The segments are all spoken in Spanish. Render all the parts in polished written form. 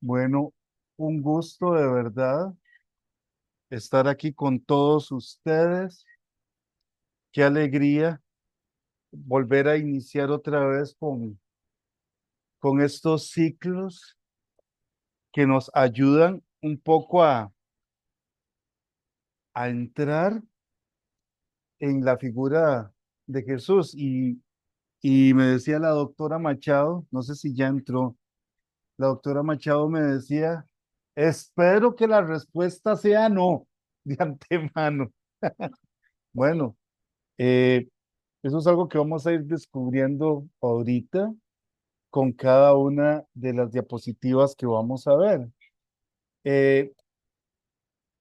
Bueno, un gusto de verdad estar aquí con todos ustedes. Qué alegría volver a iniciar otra vez con estos ciclos que nos ayudan un poco a entrar en la figura de Jesús. Y me decía la doctora Machado, no sé si ya entró, la doctora Machado me decía, espero que la respuesta sea no, de antemano. Bueno. Eh, Eso es algo que vamos a ir descubriendo ahorita con cada una de las diapositivas que vamos a ver. Eh,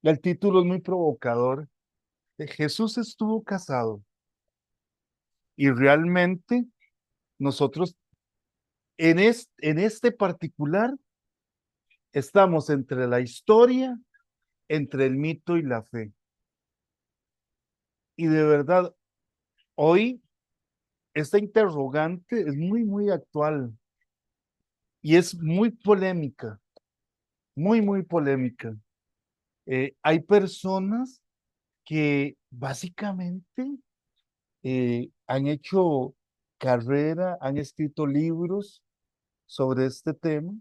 el título es muy provocador. Jesús estuvo casado y realmente nosotros en este particular estamos entre la historia, entre el mito y la fe. Y de verdad, hoy esta interrogante es muy actual y es muy polémica, muy polémica. Hay personas que básicamente han hecho carrera, han escrito libros sobre este tema.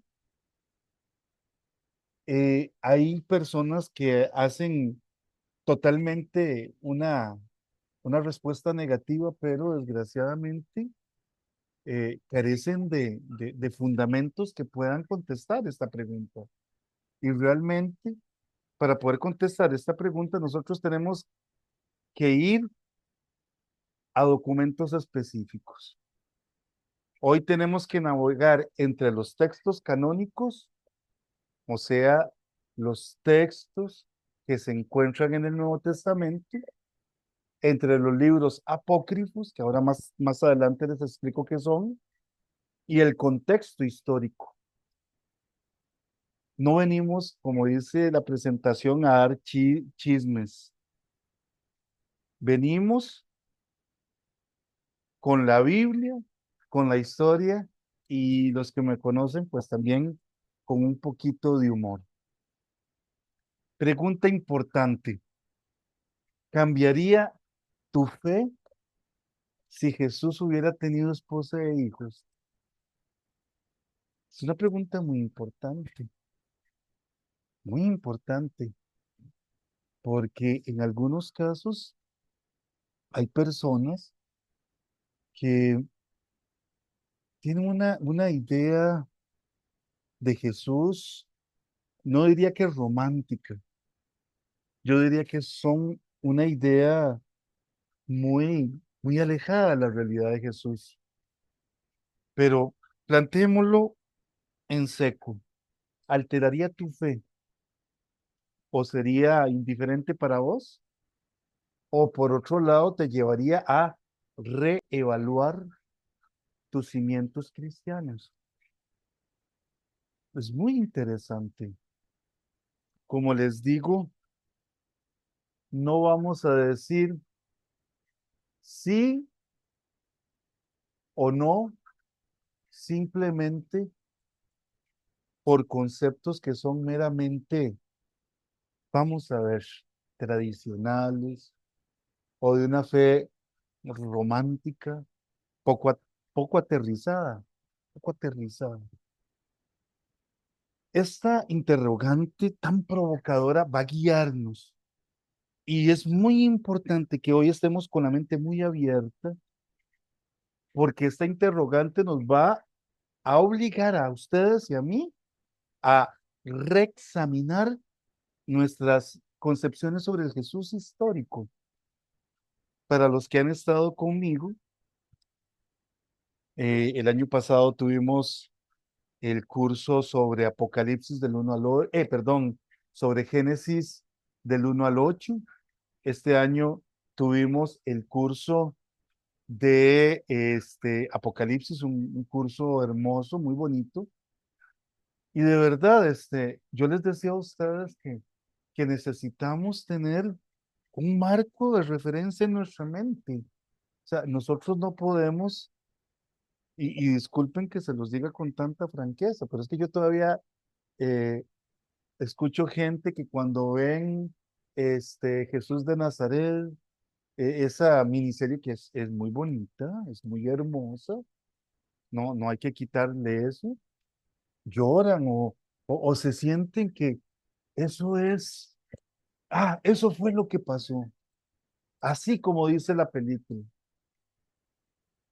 Hay personas que hacen totalmente una respuesta negativa, pero desgraciadamente carecen de fundamentos que puedan contestar esta pregunta. Y realmente, para poder contestar esta pregunta, nosotros tenemos que ir a documentos específicos. Hoy tenemos que navegar entre los textos canónicos, o sea, los textos que se encuentran en el Nuevo Testamento, entre los libros apócrifos, que ahora más adelante les explico qué son, y el contexto histórico. No venimos, como dice la presentación, a dar chismes. Venimos con la Biblia, con la historia y los que me conocen, pues también con un poquito de humor. Pregunta importante. ¿Cambiaría tu fe si Jesús hubiera tenido esposa e hijos? Es una pregunta muy importante, porque en algunos casos hay personas que tienen una idea de Jesús, no diría que romántica, yo diría que son una idea muy alejada de la realidad de Jesús. Pero planteémoslo en seco. ¿Alteraría tu fe o sería indiferente para vos? O por otro lado, te llevaría a reevaluar tus cimientos cristianos. Es muy interesante. Como les digo, no vamos a decir sí o no, simplemente por conceptos que son meramente, vamos a ver, tradicionales o de una fe romántica, poco, poco aterrizada, poco aterrizada. Esta interrogante tan provocadora va a guiarnos y es muy importante que hoy estemos con la mente muy abierta porque esta interrogante nos va a obligar a ustedes y a mí a reexaminar nuestras concepciones sobre el Jesús histórico. Para los que han estado conmigo, el año pasado tuvimos el curso sobre Apocalipsis del 1 al 8, perdón, sobre Génesis del 1 al 8. Este año tuvimos el curso de Apocalipsis, un curso hermoso, muy bonito. Y de verdad, yo les decía a ustedes que necesitamos tener un marco de referencia en nuestra mente. O sea, nosotros no podemos, y disculpen que se los diga con tanta franqueza, pero es que yo todavía eh, escucho gente que cuando ven Jesús de Nazaret, esa miniserie que es muy bonita, es muy hermosa, no, no hay que quitarle eso, lloran o se sienten que eso es, eso fue lo que pasó, así como dice la película.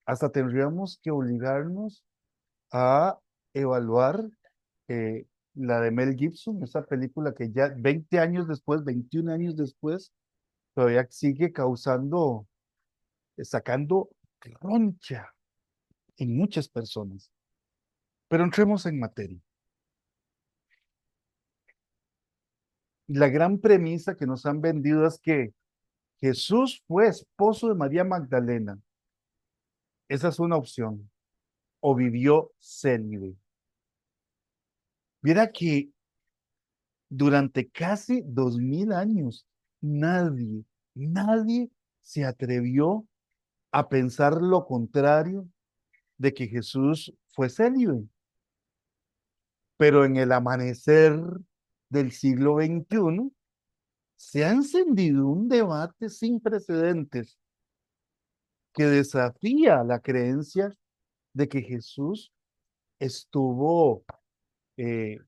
Hasta tendríamos que obligarnos a evaluar eh, la de Mel Gibson, esa película que ya 20 años después, 21 años después, todavía sigue causando, sacando roncha en muchas personas. Pero entremos en materia. La gran premisa que nos han vendido es que Jesús fue esposo de María Magdalena. Esa es una opción. O vivió célibe. Mira que durante casi 2000 años, nadie se atrevió a pensar lo contrario de que Jesús fue célibe. Pero en el amanecer del siglo XXI se ha encendido un debate sin precedentes que desafía la creencia de que Jesús estuvo eh,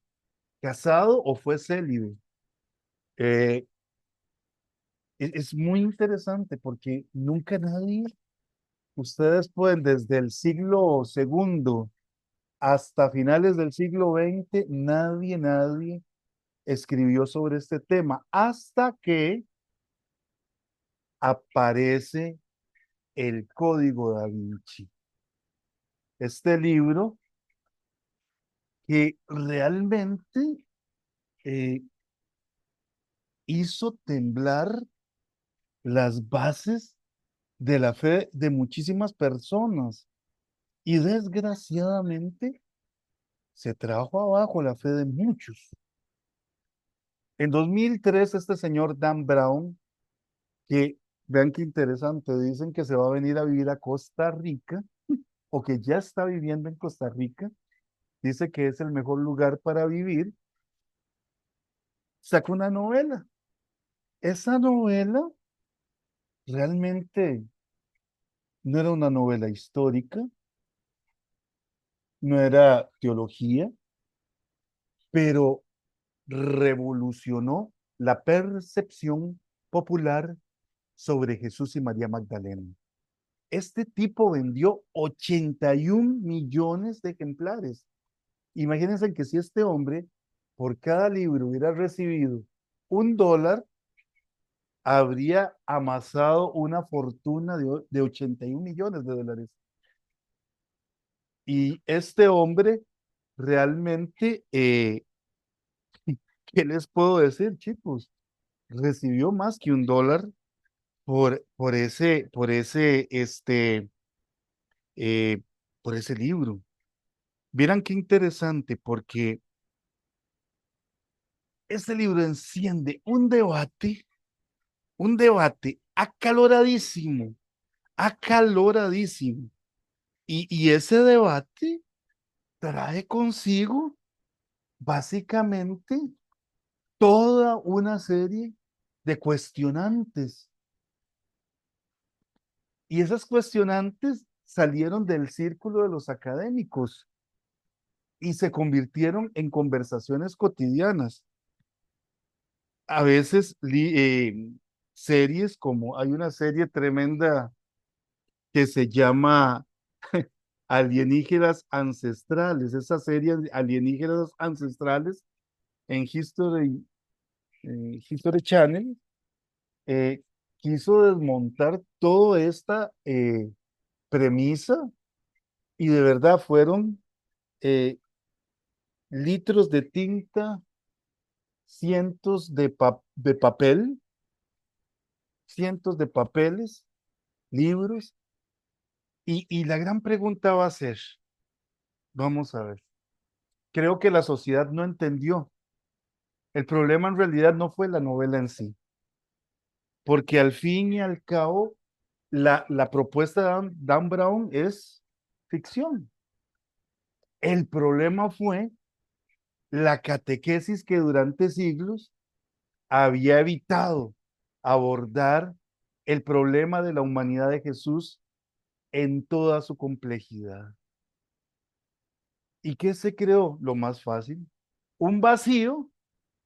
casado o fue célibe. Eh, es muy interesante porque nunca nadie, ustedes pueden desde el siglo segundo hasta finales del siglo XX, nadie escribió sobre este tema hasta que aparece el Código Da Vinci. Este libro que realmente eh, hizo temblar las bases de la fe de muchísimas personas y desgraciadamente se trajo abajo la fe de muchos. En 2003 este señor Dan Brown, que vean qué interesante, dicen que se va a venir a vivir a Costa Rica o que ya está viviendo en Costa Rica, dice que es el mejor lugar para vivir, saca una novela. Esa novela realmente no era una novela histórica, no era teología, pero revolucionó la percepción popular sobre Jesús y María Magdalena. Este tipo vendió 81 millones de ejemplares. Imagínense que si este hombre por cada libro hubiera recibido $1, habría amasado una fortuna de 81 millones de dólares. Y este hombre realmente, ¿qué les puedo decir, chicos? Recibió más que $1 eh, por ese libro. Vieran qué interesante, porque este libro enciende un debate acaloradísimo. Y ese debate trae consigo básicamente toda una serie de cuestionantes. Y esas cuestionantes salieron del círculo de los académicos y se convirtieron en conversaciones cotidianas. A veces series como hay una serie tremenda que se llama Alienígenas Ancestrales, esa serie Alienígenas Ancestrales en History Channel, eh, quiso desmontar toda esta premisa y de verdad fueron eh, litros de tinta, cientos de papel, cientos de papeles, libros, y la gran pregunta va a ser, vamos a ver, creo que la sociedad no entendió. El problema en realidad no fue la novela en sí, porque al fin y al cabo, la propuesta de Dan Brown es ficción. El problema fue la catequesis que durante siglos había evitado abordar el problema de la humanidad de Jesús en toda su complejidad. ¿Y qué se creó? Lo más fácil, un vacío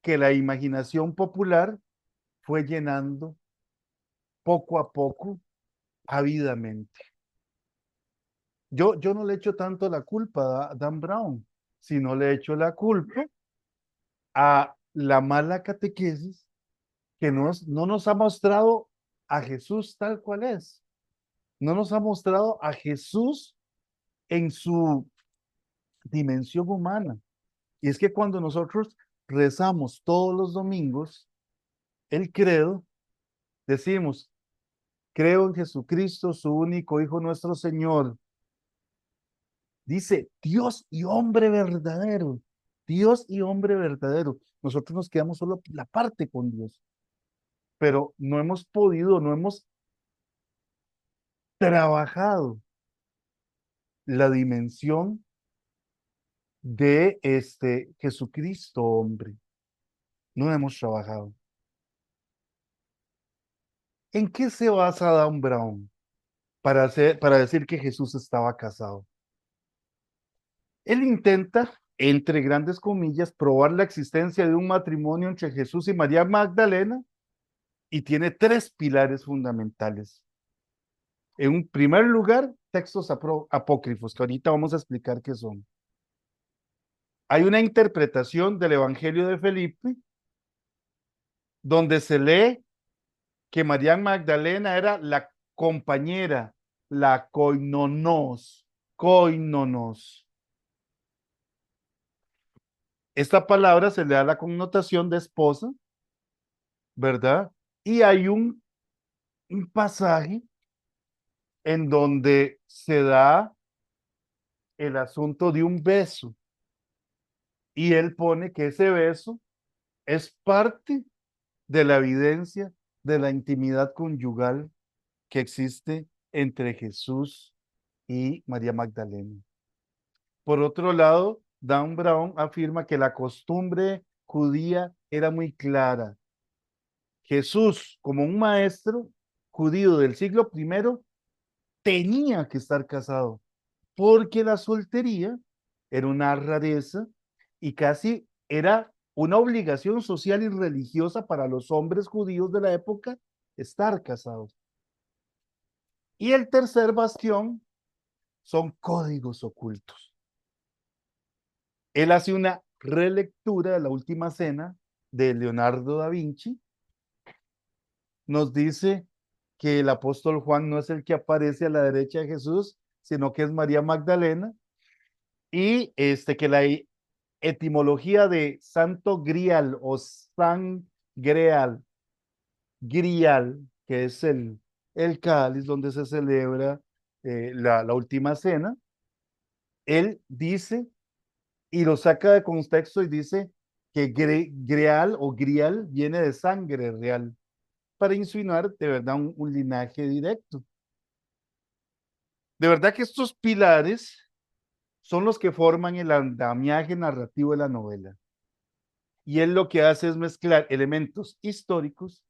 que la imaginación popular fue llenando poco a poco, ávidamente. Yo no le echo tanto la culpa a Dan Brown, sino le echo la culpa a la mala catequesis que no nos ha mostrado a Jesús tal cual es. No nos ha mostrado a Jesús en su dimensión humana. Y es que cuando nosotros rezamos todos los domingos el credo, decimos, creo en Jesucristo, su único Hijo nuestro Señor. Dice, Dios y hombre verdadero. Dios y hombre verdadero. Nosotros nos quedamos solo la parte con Dios, pero no hemos podido, no hemos trabajado la dimensión de este Jesucristo, hombre. No hemos trabajado. ¿En qué se basa Dan Brown para decir que Jesús estaba casado? Él intenta, entre grandes comillas, probar la existencia de un matrimonio entre Jesús y María Magdalena y tiene tres pilares fundamentales. En un primer lugar, textos apócrifos, que ahorita vamos a explicar qué son. Hay una interpretación del Evangelio de Felipe donde se lee que María Magdalena era la compañera, la koinonos. Esta palabra se le da la connotación de esposa, ¿verdad? Y hay un pasaje en donde se da el asunto de un beso y él pone que ese beso es parte de la evidencia de la intimidad conyugal que existe entre Jesús y María Magdalena. Por otro lado, Dan Brown afirma que la costumbre judía era muy clara. Jesús, como un maestro judío del siglo primero, tenía que estar casado, porque la soltería era una rareza y casi era una obligación social y religiosa para los hombres judíos de la época estar casados. Y el tercer bastión son códigos ocultos. Él hace una relectura de la Última Cena de Leonardo da Vinci. Nos dice que el apóstol Juan no es el que aparece a la derecha de Jesús, sino que es María Magdalena, y que la etimología de Santo Grial o San Greal, Grial, que es el cáliz donde se celebra la última cena, él dice y lo saca de contexto y dice que Greal o Grial viene de sangre real, para insinuar de verdad un linaje directo. De verdad que estos pilares son los que forman el andamiaje narrativo de la novela. Y él lo que hace es mezclar elementos históricos,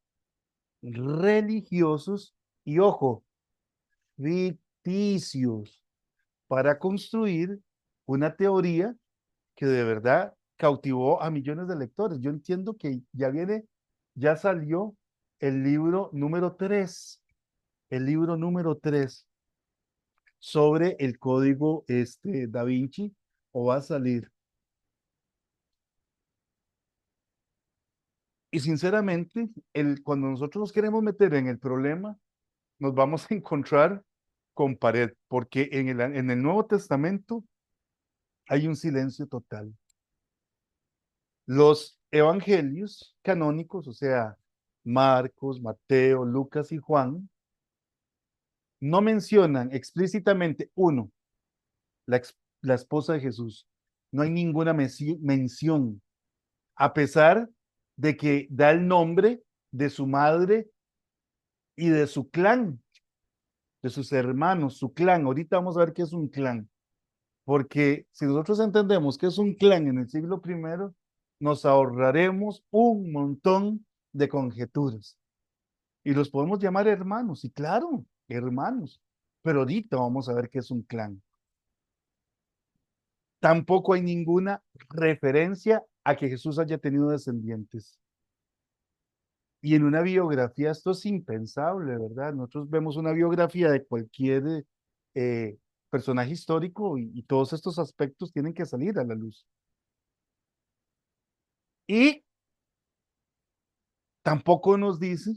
religiosos y, ojo, ficticios para construir una teoría que de verdad cautivó a millones de lectores. Yo entiendo que ya salió el libro número 3, el libro número 3 sobre el código Da Vinci, o va a salir. Y sinceramente, cuando nosotros nos queremos meter en el problema, nos vamos a encontrar con pared, porque en el Nuevo Testamento hay un silencio total. Los evangelios canónicos, o sea, Marcos, Mateo, Lucas y Juan, no mencionan explícitamente, uno, la esposa de Jesús. No hay ninguna mención, a pesar de que da el nombre de su madre y de su clan, de sus hermanos, su clan. Ahorita vamos a ver qué es un clan. porque si nosotros entendemos que es un clan en el siglo primero, nos ahorraremos un montón de conjeturas y los podemos llamar hermanos, y claro, hermanos, pero ahorita vamos a ver qué es un clan. Tampoco hay ninguna referencia a que Jesús haya tenido descendientes. Y en una biografía esto es impensable, ¿verdad? Nosotros vemos una biografía de cualquier eh, personaje histórico y todos estos aspectos tienen que salir a la luz. Y tampoco nos dice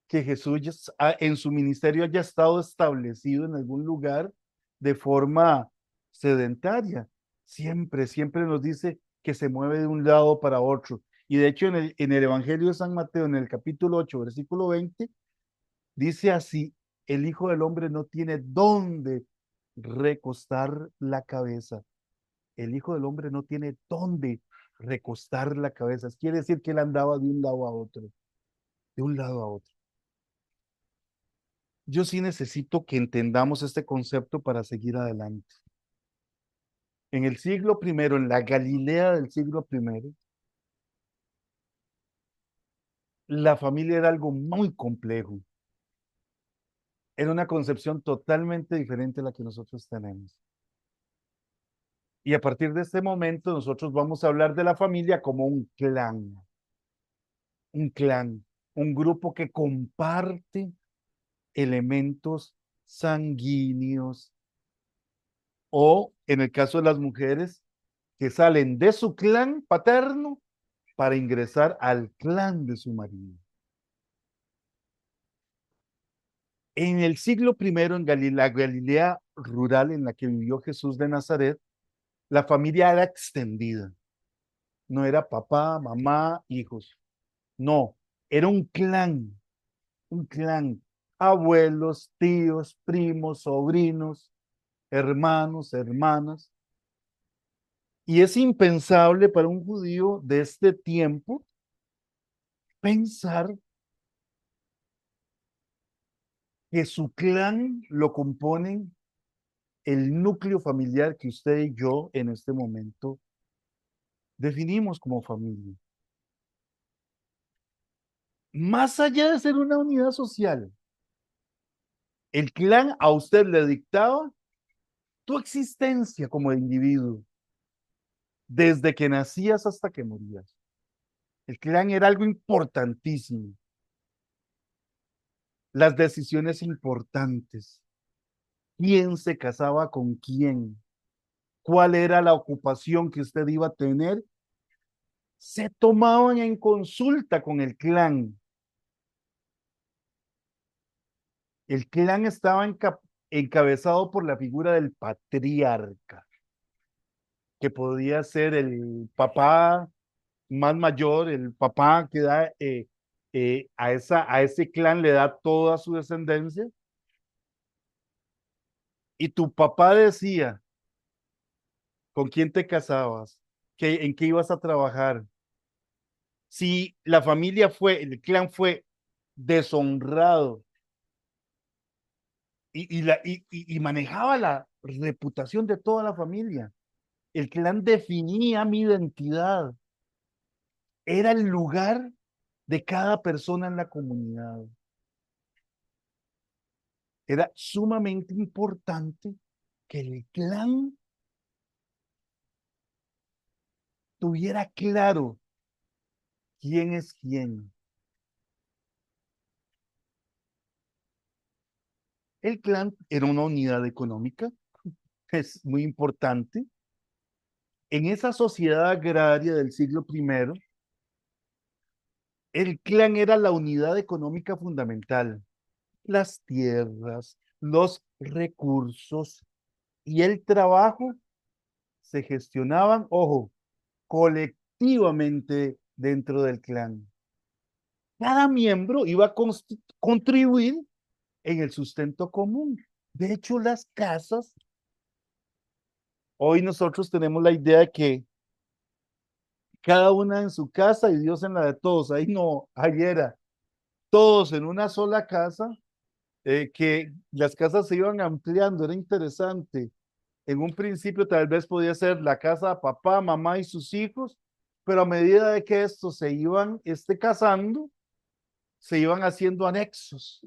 que Jesús en su ministerio haya estado establecido en algún lugar de forma sedentaria. Siempre, siempre nos dice que se mueve de un lado para otro. Y de hecho en el Evangelio de San Mateo, en el capítulo 8 versículo 20 dice así, el Hijo del Hombre no tiene dónde recostar la cabeza. El Hijo del Hombre no tiene dónde recostar la cabeza. Quiere decir que él andaba de un lado a otro, de un lado a otro. Yo sí necesito que entendamos este concepto para seguir adelante. En el siglo primero, en la Galilea del siglo primero, la familia era algo muy complejo. Era una concepción totalmente diferente a la que nosotros tenemos. Y a partir de este momento, nosotros vamos a hablar de la familia como un clan, un grupo que comparte elementos sanguíneos o, en el caso de las mujeres, que salen de su clan paterno para ingresar al clan de su marido. En el siglo primero, en la Galilea rural en la que vivió Jesús de Nazaret, la familia era extendida. No era papá, mamá, hijos. No, era un clan. Abuelos, tíos, primos, sobrinos, hermanos, hermanas. Y es impensable para un judío de este tiempo pensar que su clan lo componen el núcleo familiar que usted y yo en este momento definimos como familia. Más allá de ser una unidad social, el clan a usted le dictaba tu existencia como individuo, desde que nacías hasta que morías. El clan era algo importantísimo. Las decisiones importantes, quién se casaba con quién, cuál era la ocupación que usted iba a tener, se tomaban en consulta con el clan. El clan estaba encabezado por la figura del patriarca, que podía ser el papá más mayor, el papá que da a ese clan le da toda su descendencia. Y tu papá decía con quién te casabas, en qué ibas a trabajar. Si la familia el clan fue deshonrado y manejaba la reputación de toda la familia. El clan definía mi identidad. Era el lugar de cada persona en la comunidad. Era sumamente importante que el clan tuviera claro quién es quién. El clan era una unidad económica, es muy importante. En esa sociedad agraria del siglo primero, el clan era la unidad económica fundamental. Las tierras, los recursos y el trabajo se gestionaban, ojo, colectivamente dentro del clan. Cada miembro iba a contribuir en el sustento común. De hecho, las casas, hoy nosotros tenemos la idea de que cada una en su casa y Dios en la de todos. Ahí no, ahí era todos en una sola casa, que las casas se iban ampliando, era interesante. En un principio tal vez podía ser la casa de papá, mamá y sus hijos, pero a medida de que estos se iban casando, se iban haciendo anexos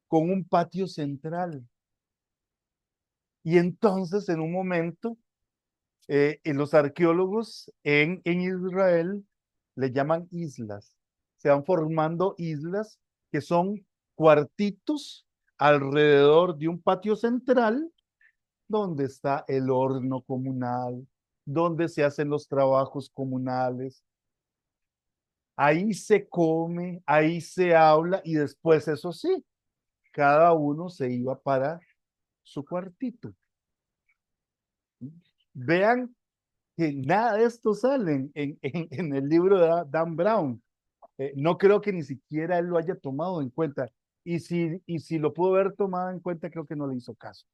con un patio central. Y entonces, en un momento, en los arqueólogos en Israel le llaman islas. Se van formando islas que son cuartitos alrededor de un patio central donde está el horno comunal, donde se hacen los trabajos comunales. Ahí se come, ahí se habla y después, eso sí, cada uno se iba para su cuartito. Vean que nada de esto sale en el libro de Dan Brown. No creo que ni siquiera él lo haya tomado en cuenta. Y si lo pudo haber tomado en cuenta, creo que no le hizo caso.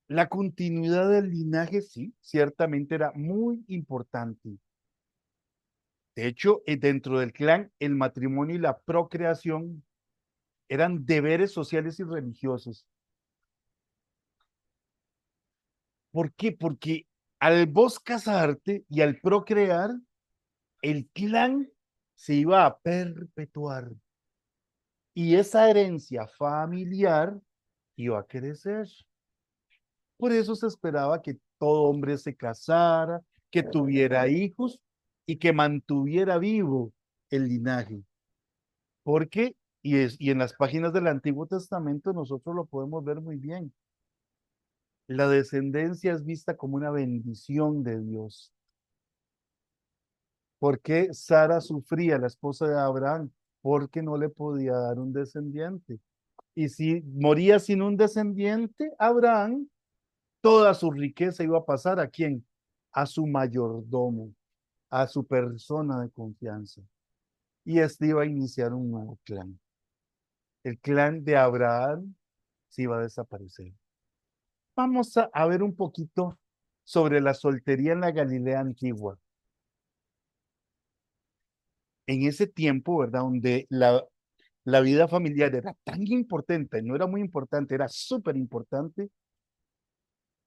La continuidad del linaje, sí, ciertamente era muy importante. De hecho, dentro del clan, el matrimonio y la procreación eran deberes sociales y religiosos. ¿Por qué? Porque al vos casarte y al procrear, el clan se iba a perpetuar y esa herencia familiar iba a crecer. Por eso se esperaba que todo hombre se casara, que tuviera hijos y que mantuviera vivo el linaje. Porque, y en las páginas del Antiguo Testamento nosotros lo podemos ver muy bien, la descendencia es vista como una bendición de Dios. ¿Por qué Sara sufría, la esposa de Abraham? Porque no le podía dar un descendiente. Y si moría sin un descendiente, Abraham, toda su riqueza iba a pasar ¿a quién? A su mayordomo, a su persona de confianza. Y este iba a iniciar un nuevo clan. El clan de Abraham se iba a desaparecer. Vamos a ver un poquito sobre la soltería en la Galilea antigua. En ese tiempo, ¿verdad? Donde la vida familiar era tan importante, no era muy importante, era súper importante,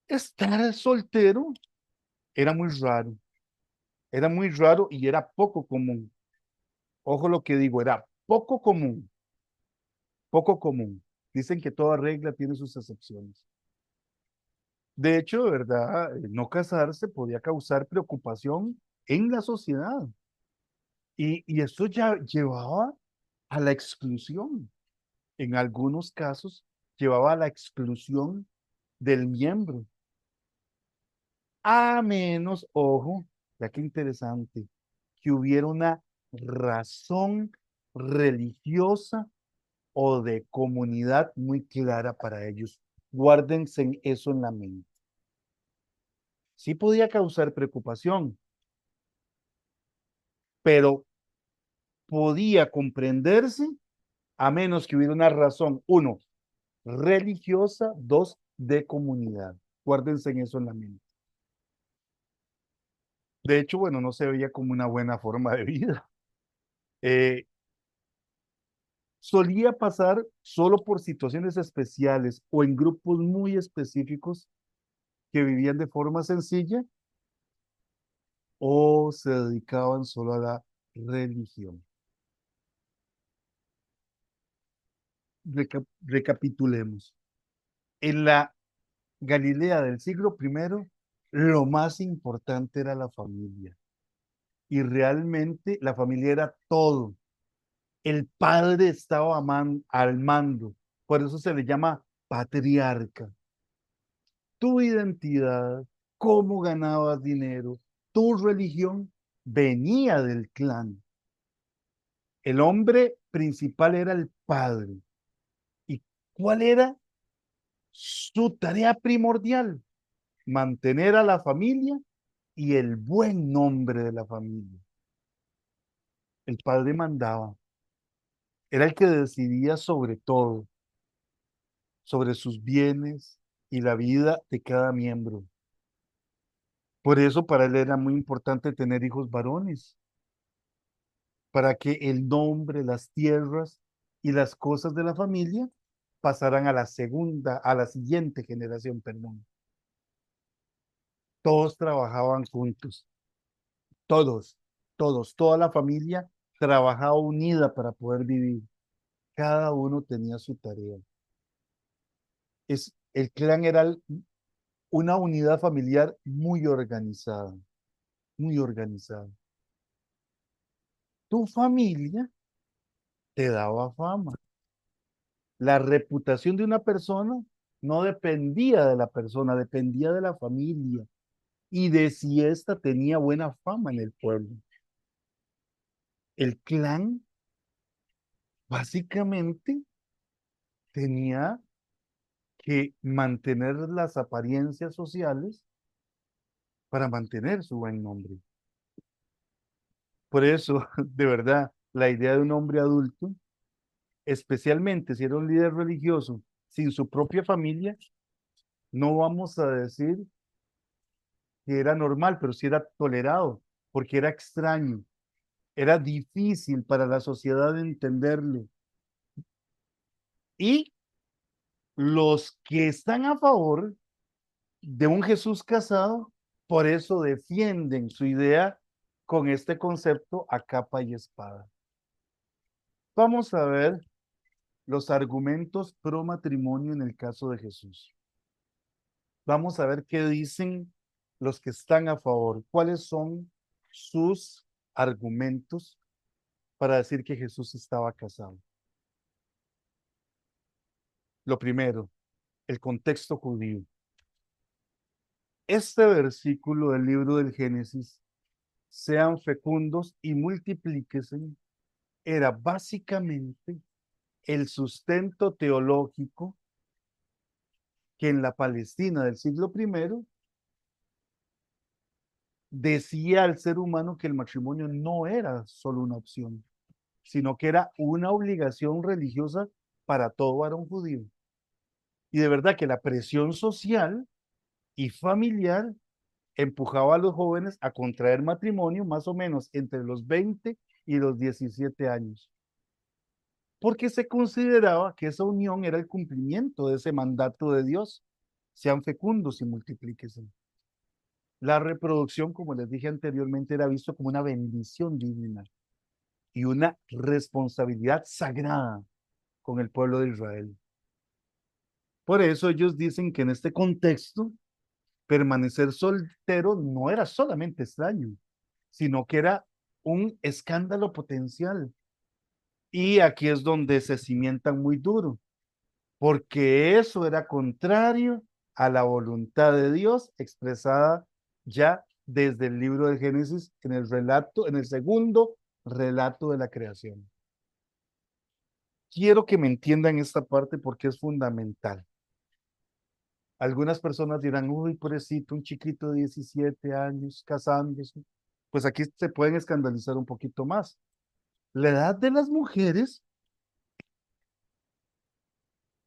estar soltero era muy raro y era poco común. Ojo lo que digo, era poco común, poco común. Dicen que toda regla tiene sus excepciones. De hecho, de verdad, no casarse podía causar preocupación en la sociedad y esto ya llevaba a la exclusión. En algunos casos, llevaba a la exclusión del miembro. A menos, ojo, ya que interesante, que hubiera una razón religiosa o de comunidad muy clara para ellos. Guárdense eso en la mente. Sí podía causar preocupación, pero podía comprenderse a menos que hubiera una razón, uno, religiosa, dos, de comunidad. Guárdense eso en la mente. De hecho, bueno, no se veía como una buena forma de vida. Eh, Solía pasar solo por situaciones especiales o en grupos muy específicos que vivían de forma sencilla o se dedicaban solo a la religión. Recapitulemos. En la Galilea del siglo primero, lo más importante era la familia. Y realmente la familia era todo. El padre estaba al mando. Por eso se le llama patriarca. Tu identidad, cómo ganabas dinero, tu religión venía del clan. El hombre principal era el padre. ¿Y cuál era su tarea primordial? Mantener a la familia y el buen nombre de la familia. El padre mandaba, era el que decidía sobre todo, sobre sus bienes y la vida de cada miembro. Por eso para él era muy importante tener hijos varones, para que el nombre, las tierras y las cosas de la familia pasaran a la segunda, a la siguiente generación, perdón. Todos trabajaban juntos, todos, todos, toda la familia trabajaba unida para poder vivir. Cada uno tenía su tarea. El clan era una unidad familiar muy organizada, muy organizada. Tu familia te daba fama. La reputación de una persona no dependía de la persona, dependía de la familia y de si ésta tenía buena fama en el pueblo. El clan básicamente tenía que mantener las apariencias sociales para mantener su buen nombre. Por eso, de verdad, la idea de un hombre adulto, especialmente si era un líder religioso, sin su propia familia, no vamos a decir que era normal, pero sí era tolerado, porque era extraño, era difícil para la sociedad entenderlo. Y los que están a favor de un Jesús casado, por eso defienden su idea con este concepto a capa y espada. Vamos a ver los argumentos pro matrimonio en el caso de Jesús. Vamos a ver qué dicen los que están a favor, cuáles son sus argumentos para decir que Jesús estaba casado. Lo primero, el contexto judío. Este versículo del libro del Génesis, sean fecundos y multiplíquense, era básicamente el sustento teológico que en la Palestina del siglo I decía al ser humano que el matrimonio no era solo una opción, sino que era una obligación religiosa para todo varón judío. Y de verdad que la presión social y familiar empujaba a los jóvenes a contraer matrimonio más o menos entre los 20 y los 17 años, porque se consideraba que esa unión era el cumplimiento de ese mandato de Dios. Sean fecundos y multiplíquense. La reproducción, como les dije anteriormente, era visto como una bendición divina y una responsabilidad sagrada con el pueblo de Israel. Por eso ellos dicen que en este contexto, permanecer soltero no era solamente extraño, sino que era un escándalo potencial. Y aquí es donde se cimientan muy duro, porque eso era contrario a la voluntad de Dios expresada ya desde el libro de Génesis en el relato, en el segundo relato de la creación. Quiero que me entiendan esta parte porque es fundamental. Algunas personas dirán, uy, pobrecito, un chiquito de 17 años casándose. Pues aquí se pueden escandalizar un poquito más. La edad de las mujeres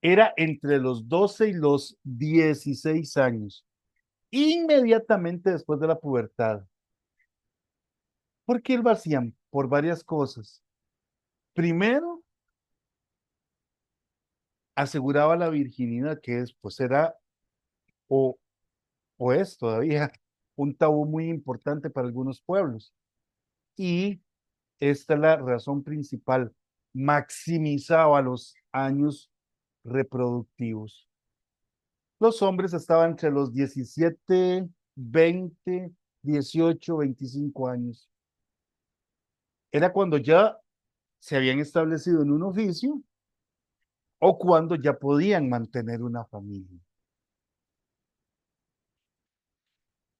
era entre los 12 y los 16 años, inmediatamente después de la pubertad. ¿Por qué lo hacían? Por varias cosas. Primero, aseguraba la virginidad, que es, pues era, o, o es todavía, un tabú muy importante para algunos pueblos. Y esta es la razón principal, maximizaba los años reproductivos. Los hombres estaban entre los 17, 20, 18, 25 años. Era cuando ya se habían establecido en un oficio o cuando ya podían mantener una familia.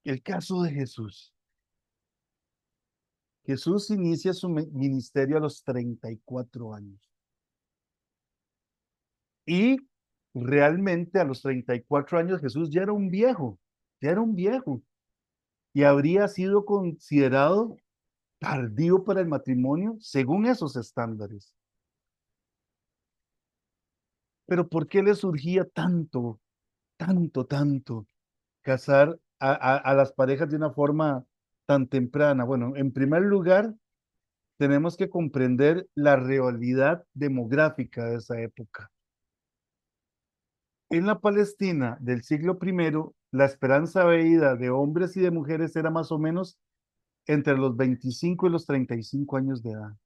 El caso de Jesús. Jesús inicia su ministerio a los 34 años. Y realmente a los 34 años Jesús ya era un viejo, ya era un viejo. Y habría sido considerado tardío para el matrimonio según esos estándares. Pero ¿por qué le surgía tanto, tanto casar a las parejas de una forma tan temprana? Bueno, en primer lugar, tenemos que comprender la realidad demográfica de esa época. En la Palestina del siglo primero, la esperanza de vida de hombres y de mujeres era más o menos entre los 25 y los 35 años de edad.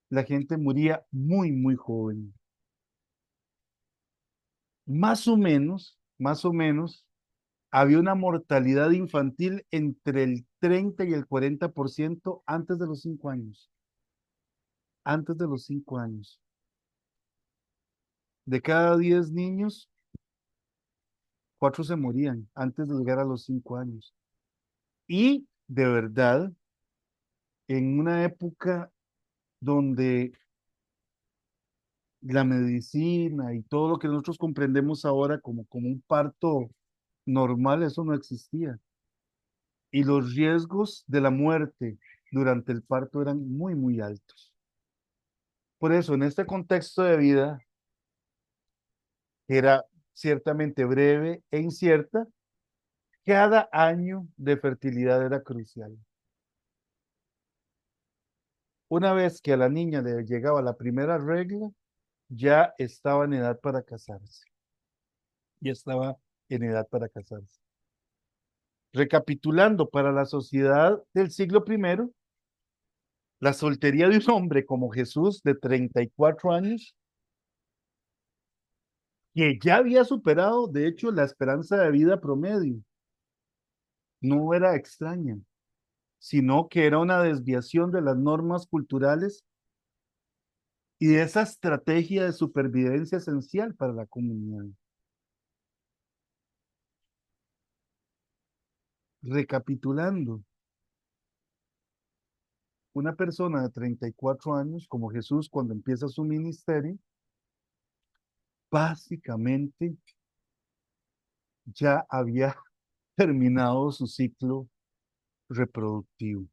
La gente moría muy, muy joven. Más o menos, había una mortalidad infantil entre el 30 y el 40% antes de los 5 años. Antes de los 5 años. De cada 10 niños, 4 se morían antes de llegar a los 5 años. Y de verdad, en una época donde la medicina y todo lo que nosotros comprendemos ahora como un parto normal, eso no existía. Y los riesgos de la muerte durante el parto eran muy, muy altos. Por eso, en este contexto de vida, que era ciertamente breve e incierta, cada año de fertilidad era crucial. Una vez que a la niña le llegaba la primera regla, ya estaba en edad para casarse. Ya estaba en edad para casarse. Recapitulando, para la sociedad del siglo primero, la soltería de un hombre como Jesús de 34 años, que ya había superado, de hecho, la esperanza de vida promedio, no era extraña, sino que era una desviación de las normas culturales y de esa estrategia de supervivencia esencial para la comunidad. Recapitulando, una persona de 34 años como Jesús cuando empieza su ministerio, básicamente ya había terminado su ciclo reproductivo.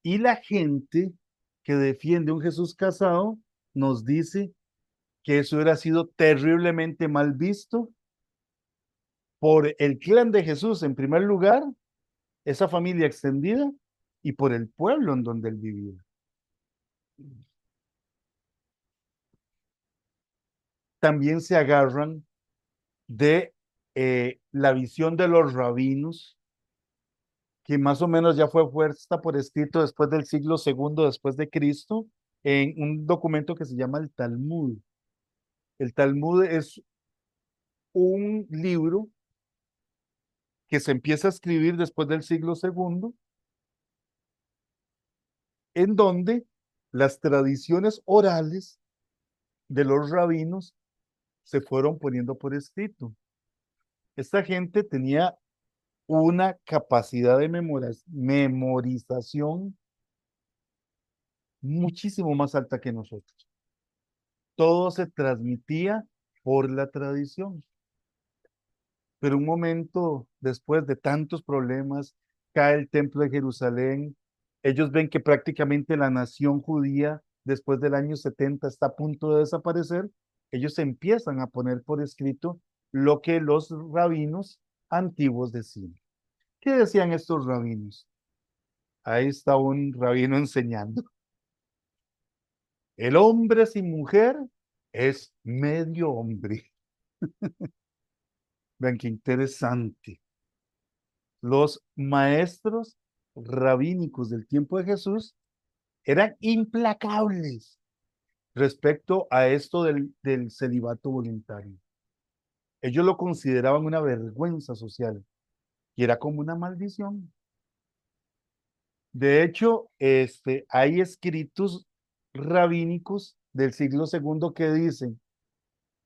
Y la gente que defiende un Jesús casado nos dice que eso hubiera sido terriblemente mal visto por el clan de Jesús en primer lugar, esa familia extendida, y por el pueblo en donde él vivía. También se agarran de la visión de los rabinos, que más o menos ya fue puesta por escrito después del siglo segundo después de Cristo, en un documento que se llama el Talmud. El Talmud es un libro que se empieza a escribir después del siglo segundo, en donde las tradiciones orales de los rabinos se fueron poniendo por escrito. Esta gente tenía una capacidad de memorización muchísimo más alta que nosotros. Todo se transmitía por la tradición. Pero un momento después de tantos problemas, cae el templo de Jerusalén. Ellos ven que prácticamente la nación judía, después del año 70 está a punto de desaparecer. Ellos empiezan a poner por escrito lo que los rabinos antiguos decían. ¿Qué decían estos rabinos? Ahí está un rabino enseñando. El hombre sin mujer es medio hombre. Vean qué interesante. Los maestros rabínicos del tiempo de Jesús eran implacables respecto a esto del celibato voluntario. Ellos lo consideraban una vergüenza social y era como una maldición. De hecho, hay escritos rabínicos del siglo segundo que dicen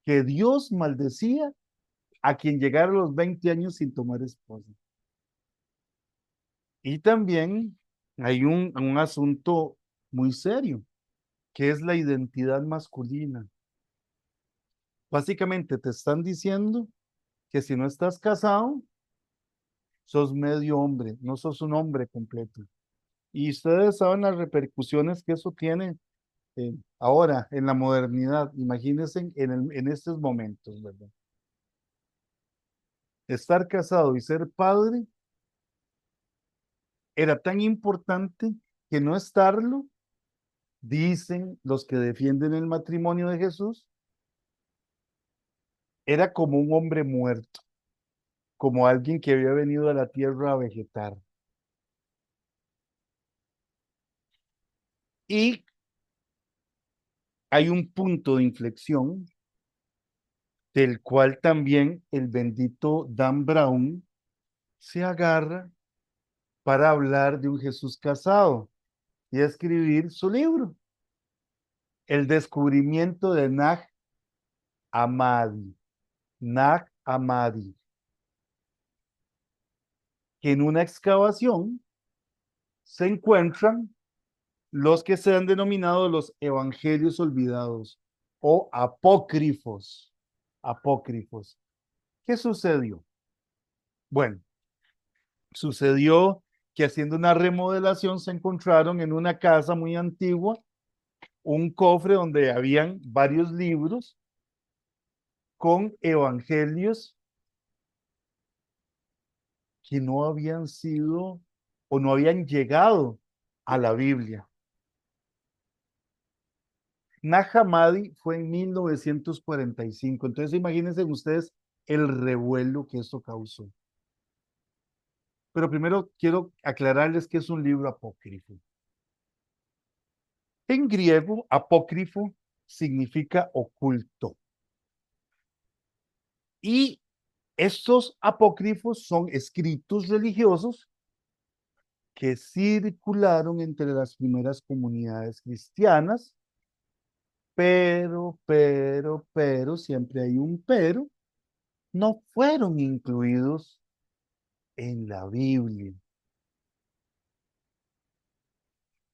que Dios maldecía a quien llegara a los 20 años sin tomar esposa. Y también hay un asunto muy serio, que es la identidad masculina. Básicamente te están diciendo que si no estás casado, sos medio hombre, no sos un hombre completo. Y ustedes saben las repercusiones que eso tiene ahora en la modernidad. Imagínense en estos momentos, ¿verdad? Estar casado y ser padre era tan importante que no estarlo, dicen los que defienden el matrimonio de Jesús, Era como un hombre muerto, como alguien que había venido a la tierra a vegetar. Y hay un punto de inflexión del cual también el bendito Dan Brown se agarra para hablar de un Jesús casado y escribir su libro, El descubrimiento de Nag Hammadi. Nag Hammadi, que en una excavación se encuentran los que se han denominado los evangelios olvidados o apócrifos. Apócrifos. ¿Qué sucedió? Bueno, sucedió que haciendo una remodelación se encontraron en una casa muy antigua un cofre donde habían varios libros con evangelios que no habían sido o no habían llegado a la Biblia. Nag Hammadi fue en 1945. Entonces imagínense ustedes el revuelo que esto causó. Pero primero quiero aclararles que es un libro apócrifo. En griego, apócrifo significa oculto. Y estos apócrifos son escritos religiosos que circularon entre las primeras comunidades cristianas, pero, siempre hay un pero, no fueron incluidos en la Biblia.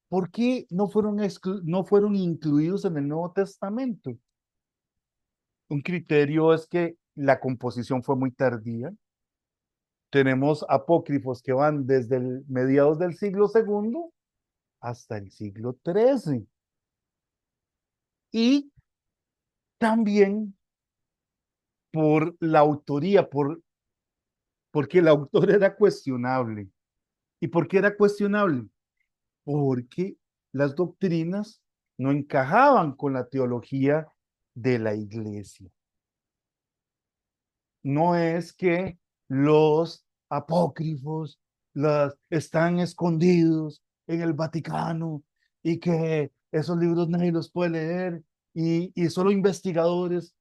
¿Por qué no fueron incluidos en el Nuevo Testamento? Un criterio es que la composición fue muy tardía. Tenemos apócrifos que van desde mediados del siglo segundo hasta el siglo XIII. Y también por la autoría, porque el autor era cuestionable. ¿Y por qué era cuestionable? Porque las doctrinas no encajaban con la teología de la iglesia. No es que los apócrifos están escondidos en el Vaticano y que esos libros nadie los puede leer y solo investigadores.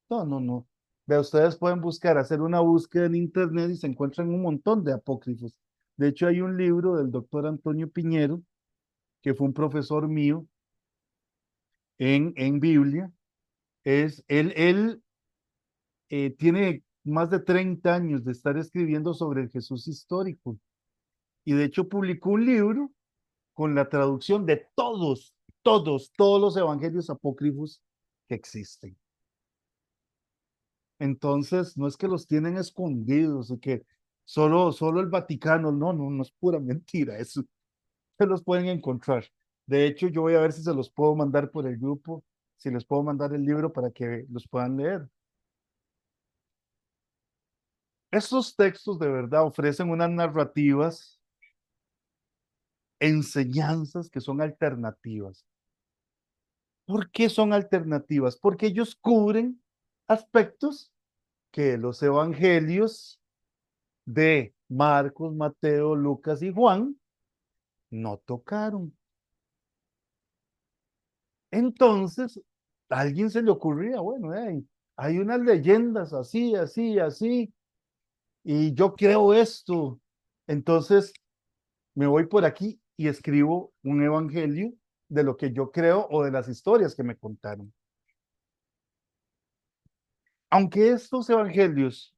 No, no, no. Vea, ustedes pueden buscar, hacer una búsqueda en internet y se encuentran un montón de apócrifos. De hecho, hay un libro del doctor Antonio Piñero, que fue un profesor mío en Biblia. Él tiene más de 30 años de estar escribiendo sobre el Jesús histórico y de hecho publicó un libro con la traducción de todos los evangelios apócrifos que existen. Entonces, no es que los tienen escondidos y que solo el Vaticano, no, no, no es pura mentira, eso se los pueden encontrar. De hecho, yo voy a ver si se los puedo mandar por el grupo, si les puedo mandar el libro para que los puedan leer. Estos textos de verdad ofrecen unas narrativas, enseñanzas que son alternativas. ¿Por qué son alternativas? Porque ellos cubren aspectos que los evangelios de Marcos, Mateo, Lucas y Juan no tocaron. Entonces, a alguien se le ocurría, bueno, hay unas leyendas así, así, así, y yo creo esto. Entonces, me voy por aquí y escribo un evangelio de lo que yo creo o de las historias que me contaron. Aunque estos evangelios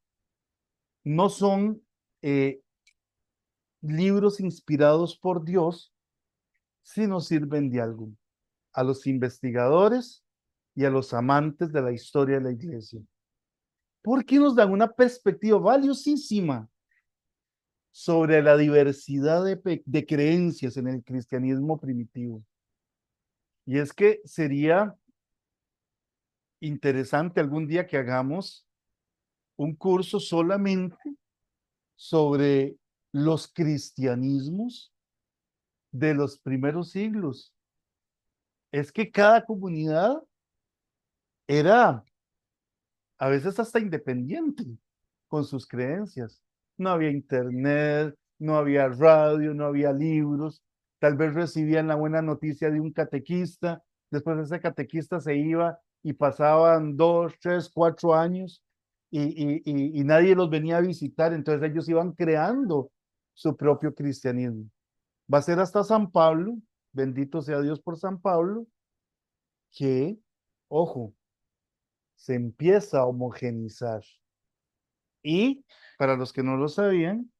no son eh, libros inspirados por Dios, sí nos sirven de algo a los investigadores y a los amantes de la historia de la iglesia, porque nos dan una perspectiva valiosísima sobre la diversidad de creencias en el cristianismo primitivo. Y es que sería interesante algún día que hagamos un curso solamente sobre los cristianismos de los primeros siglos. Es que cada comunidad era a veces hasta independiente con sus creencias. No había internet, no había radio, no había libros. Tal vez recibían la buena noticia de un catequista, después ese catequista se iba y pasaban 2, 3, 4 años y nadie los venía a visitar, entonces ellos iban creando su propio cristianismo. Va a ser hasta San Pablo, bendito sea Dios por San Pablo, que, ojo, se empieza a homogenizar. Y para los que no lo sabían,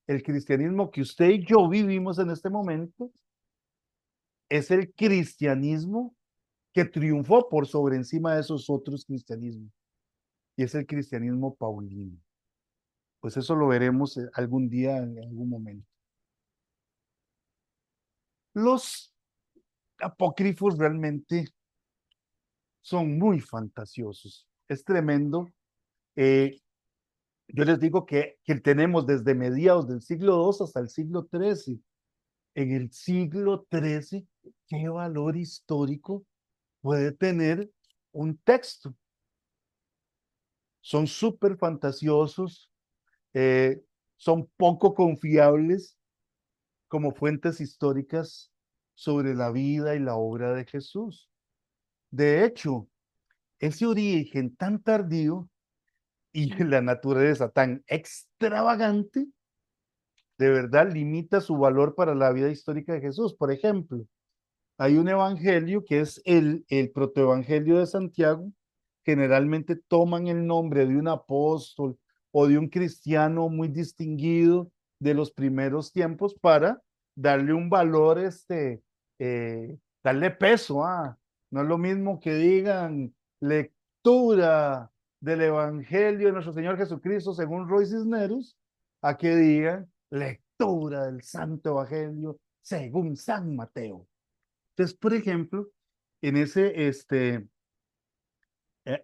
el cristianismo que usted y yo vivimos en este momento es el cristianismo que triunfó por sobre encima de esos otros cristianismos. Y es el cristianismo paulino. Pues eso lo veremos algún día, en algún momento. Los apócrifos realmente son muy fantasiosos. Es tremendo. Yo les digo que tenemos desde mediados del siglo II hasta el siglo XIII. En el siglo XIII, ¿qué valor histórico puede tener un texto? Son súper fantasiosos, eh, son poco confiables como fuentes históricas sobre la vida y la obra de Jesús. De hecho, ese origen tan tardío y la naturaleza tan extravagante, de verdad limita su valor para la vida histórica de Jesús. Por ejemplo, hay un evangelio que es el protoevangelio de Santiago. Generalmente toman el nombre de un apóstol o de un cristiano muy distinguido de los primeros tiempos para darle un valor, darle peso. No es lo mismo que digan lectura del evangelio de nuestro Señor Jesucristo según Roy Cisneros, a que digan lectura del Santo Evangelio según San Mateo. Entonces, por ejemplo, en ese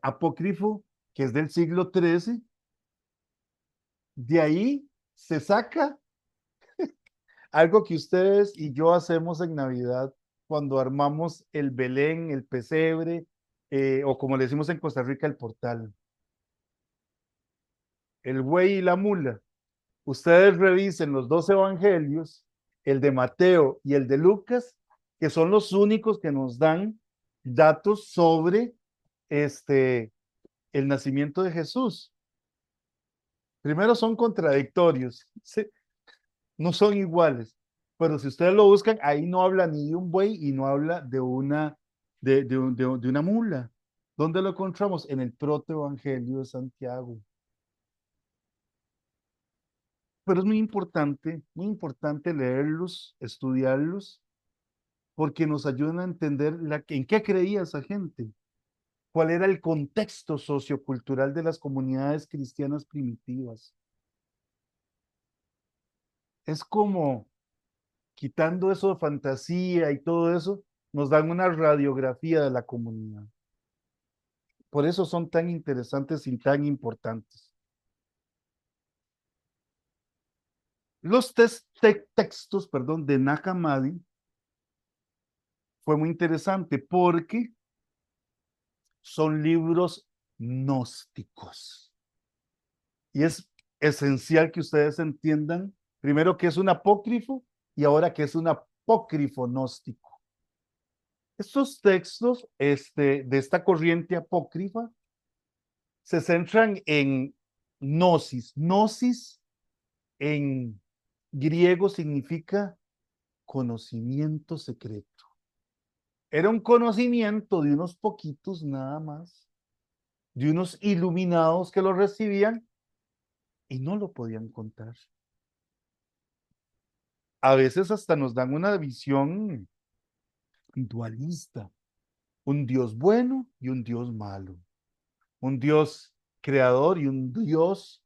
apócrifo que es del siglo XIII, de ahí se saca algo que ustedes y yo hacemos en Navidad cuando armamos el Belén, el pesebre, o como le decimos en Costa Rica, el portal, el buey y la mula. Ustedes revisen los dos evangelios, el de Mateo y el de Lucas, que son los únicos que nos dan datos sobre el nacimiento de Jesús. Primero son contradictorios, ¿sí? No son iguales, pero si ustedes lo buscan, ahí no habla ni de un buey y no habla de una mula. ¿Dónde lo encontramos? En el protoevangelio de Santiago. Pero es muy importante leerlos, estudiarlos, porque nos ayudan a entender en qué creía esa gente, cuál era el contexto sociocultural de las comunidades cristianas primitivas. Es como quitando eso de fantasía y todo eso, nos dan una radiografía de la comunidad. Por eso son tan interesantes y tan importantes. Los textos, perdón, de Nag Hammadi fue muy interesante porque son libros gnósticos. Y es esencial que ustedes entiendan, primero, que es un apócrifo y ahora que es un apócrifo gnóstico. Estos textos de esta corriente apócrifa se centran en gnosis. Gnosis en griego significa conocimiento secreto. Era un conocimiento de unos poquitos nada más, de unos iluminados que lo recibían y no lo podían contar. A veces hasta nos dan una visión dualista, un Dios bueno y un Dios malo, un Dios creador y un Dios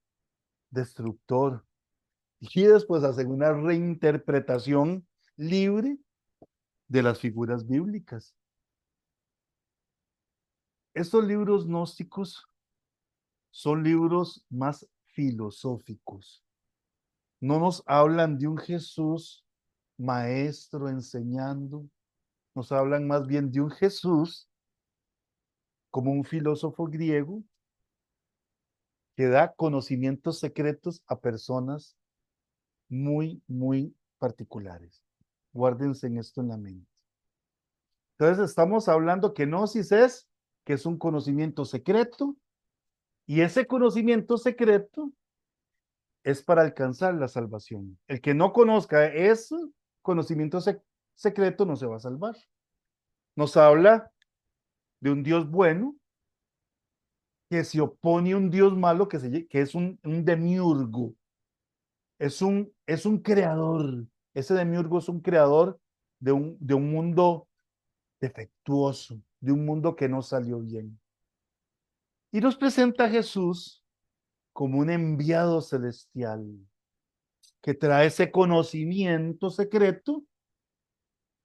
destructor. Y después hacen una reinterpretación libre de las figuras bíblicas. Estos libros gnósticos son libros más filosóficos. No nos hablan de un Jesús maestro enseñando, nos hablan más bien de un Jesús como un filósofo griego que da conocimientos secretos a personas muy, muy particulares. Guárdense en esto en la mente. Entonces estamos hablando que gnosis es que es un conocimiento secreto y ese conocimiento secreto es para alcanzar la salvación. El que no conozca ese conocimiento secreto no se va a salvar. Nos habla de un Dios bueno que se opone a un Dios malo que es un demiurgo, es un creador. Ese demiurgo es un creador de un mundo defectuoso, de un mundo que no salió bien. Y nos presenta a Jesús como un enviado celestial que trae ese conocimiento secreto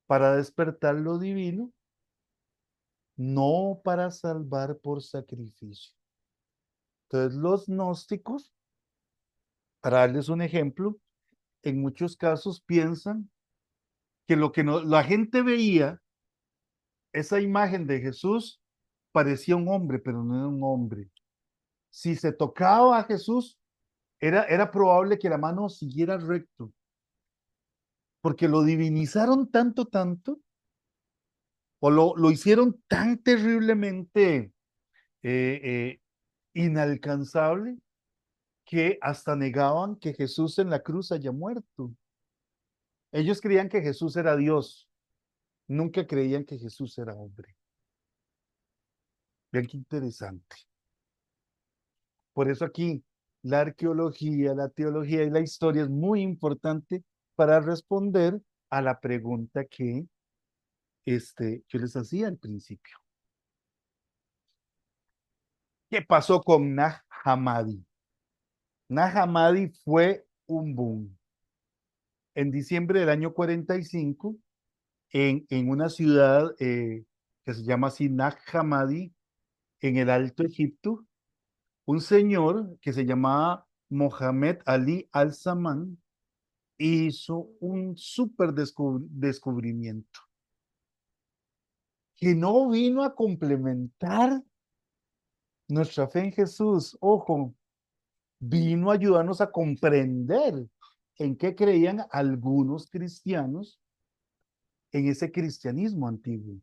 para despertar lo divino, no para salvar por sacrificio. Entonces los gnósticos, para darles un ejemplo, en muchos casos piensan que lo que no, la gente veía, esa imagen de Jesús, parecía un hombre, pero no era un hombre. Si se tocaba a Jesús, era probable que la mano siguiera recto, porque lo divinizaron tanto, tanto, o lo hicieron tan terriblemente eh, inalcanzable, que hasta negaban que Jesús en la cruz haya muerto. Ellos creían que Jesús era Dios, nunca creían que Jesús era hombre. Vean qué interesante. Por eso aquí la arqueología, la teología y la historia es muy importante para responder a la pregunta que yo les hacía al principio. ¿Qué pasó con Nag Hammadi? Nag Hammadi fue un boom. En diciembre del año 45, en una ciudad que se llama así Nag Hammadi, en el Alto Egipto, un señor que se llamaba Mohammed Ali al-Zaman hizo un súper descubrimiento que no vino a complementar nuestra fe en Jesús, ojo, vino a ayudarnos a comprender en qué creían algunos cristianos en ese cristianismo antiguo.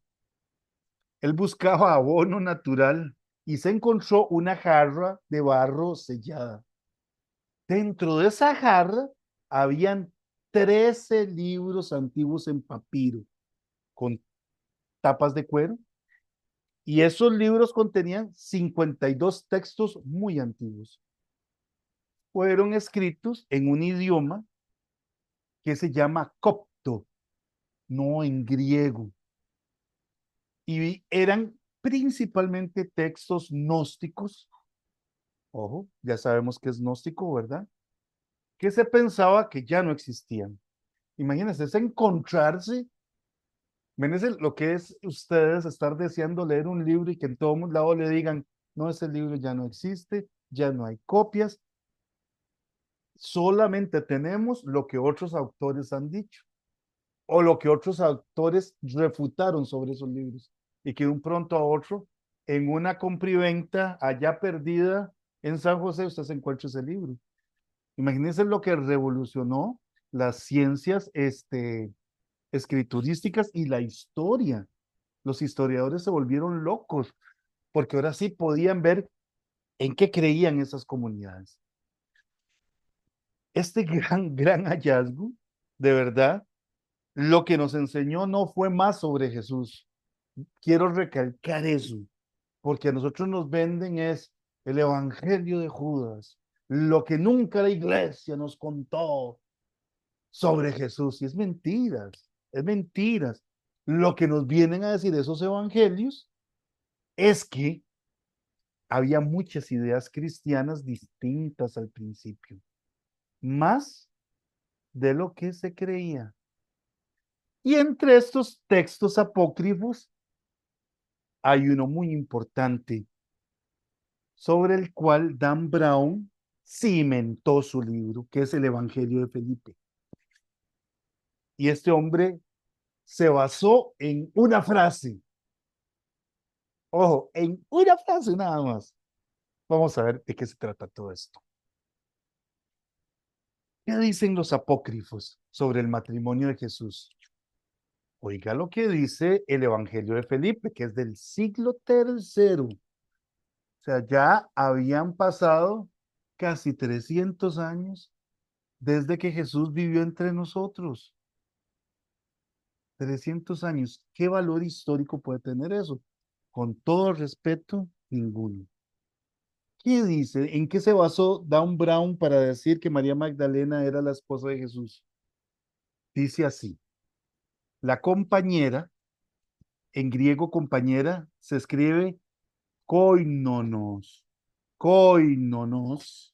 Él buscaba abono natural y se encontró una jarra de barro sellada. Dentro de esa jarra habían 13 libros antiguos en papiro con tapas de cuero y esos libros contenían 52 textos muy antiguos. Fueron escritos en un idioma que se llama copto, no en griego, y eran principalmente textos gnósticos. Ojo, ya sabemos que es gnóstico, ¿verdad? Que se pensaba que ya no existían. Imagínense, es encontrarse, imagínense lo que es ustedes estar deseando leer un libro y que en todo lado le digan, no, ese libro ya no existe, ya no hay copias, solamente tenemos lo que otros autores han dicho o lo que otros autores refutaron sobre esos libros y que de un pronto a otro, en una compriventa allá perdida en San José, usted se encuentra ese libro. Imagínense lo que revolucionó las ciencias escriturísticas y la historia. Los historiadores se volvieron locos porque ahora sí podían ver en qué creían esas comunidades. Este gran hallazgo, de verdad, lo que nos enseñó no fue más sobre Jesús. Quiero recalcar eso, porque a nosotros nos venden es el Evangelio de Judas, lo que nunca la iglesia nos contó sobre Jesús. Y es mentiras, es mentiras. Lo que nos vienen a decir esos evangelios es que había muchas ideas cristianas distintas al principio, más de lo que se creía. Y entre estos textos apócrifos hay uno muy importante sobre el cual Dan Brown cimentó su libro, que es el Evangelio de Felipe. Y este hombre se basó en una frase, ojo, en una frase nada más, Vamos a ver de qué se trata todo esto. ¿Qué dicen los apócrifos sobre el matrimonio de Jesús? Oiga lo que dice el Evangelio de Felipe, que es del siglo tercero. O sea, ya habían pasado casi 300 años desde que Jesús vivió entre nosotros. 300 años. ¿Qué valor histórico puede tener eso? Con todo respeto, ninguno. ¿Qué dice? ¿En qué se basó Dan Brown para decir que María Magdalena era la esposa de Jesús? Dice así, la compañera, en griego compañera, se escribe koinonos. Koinonos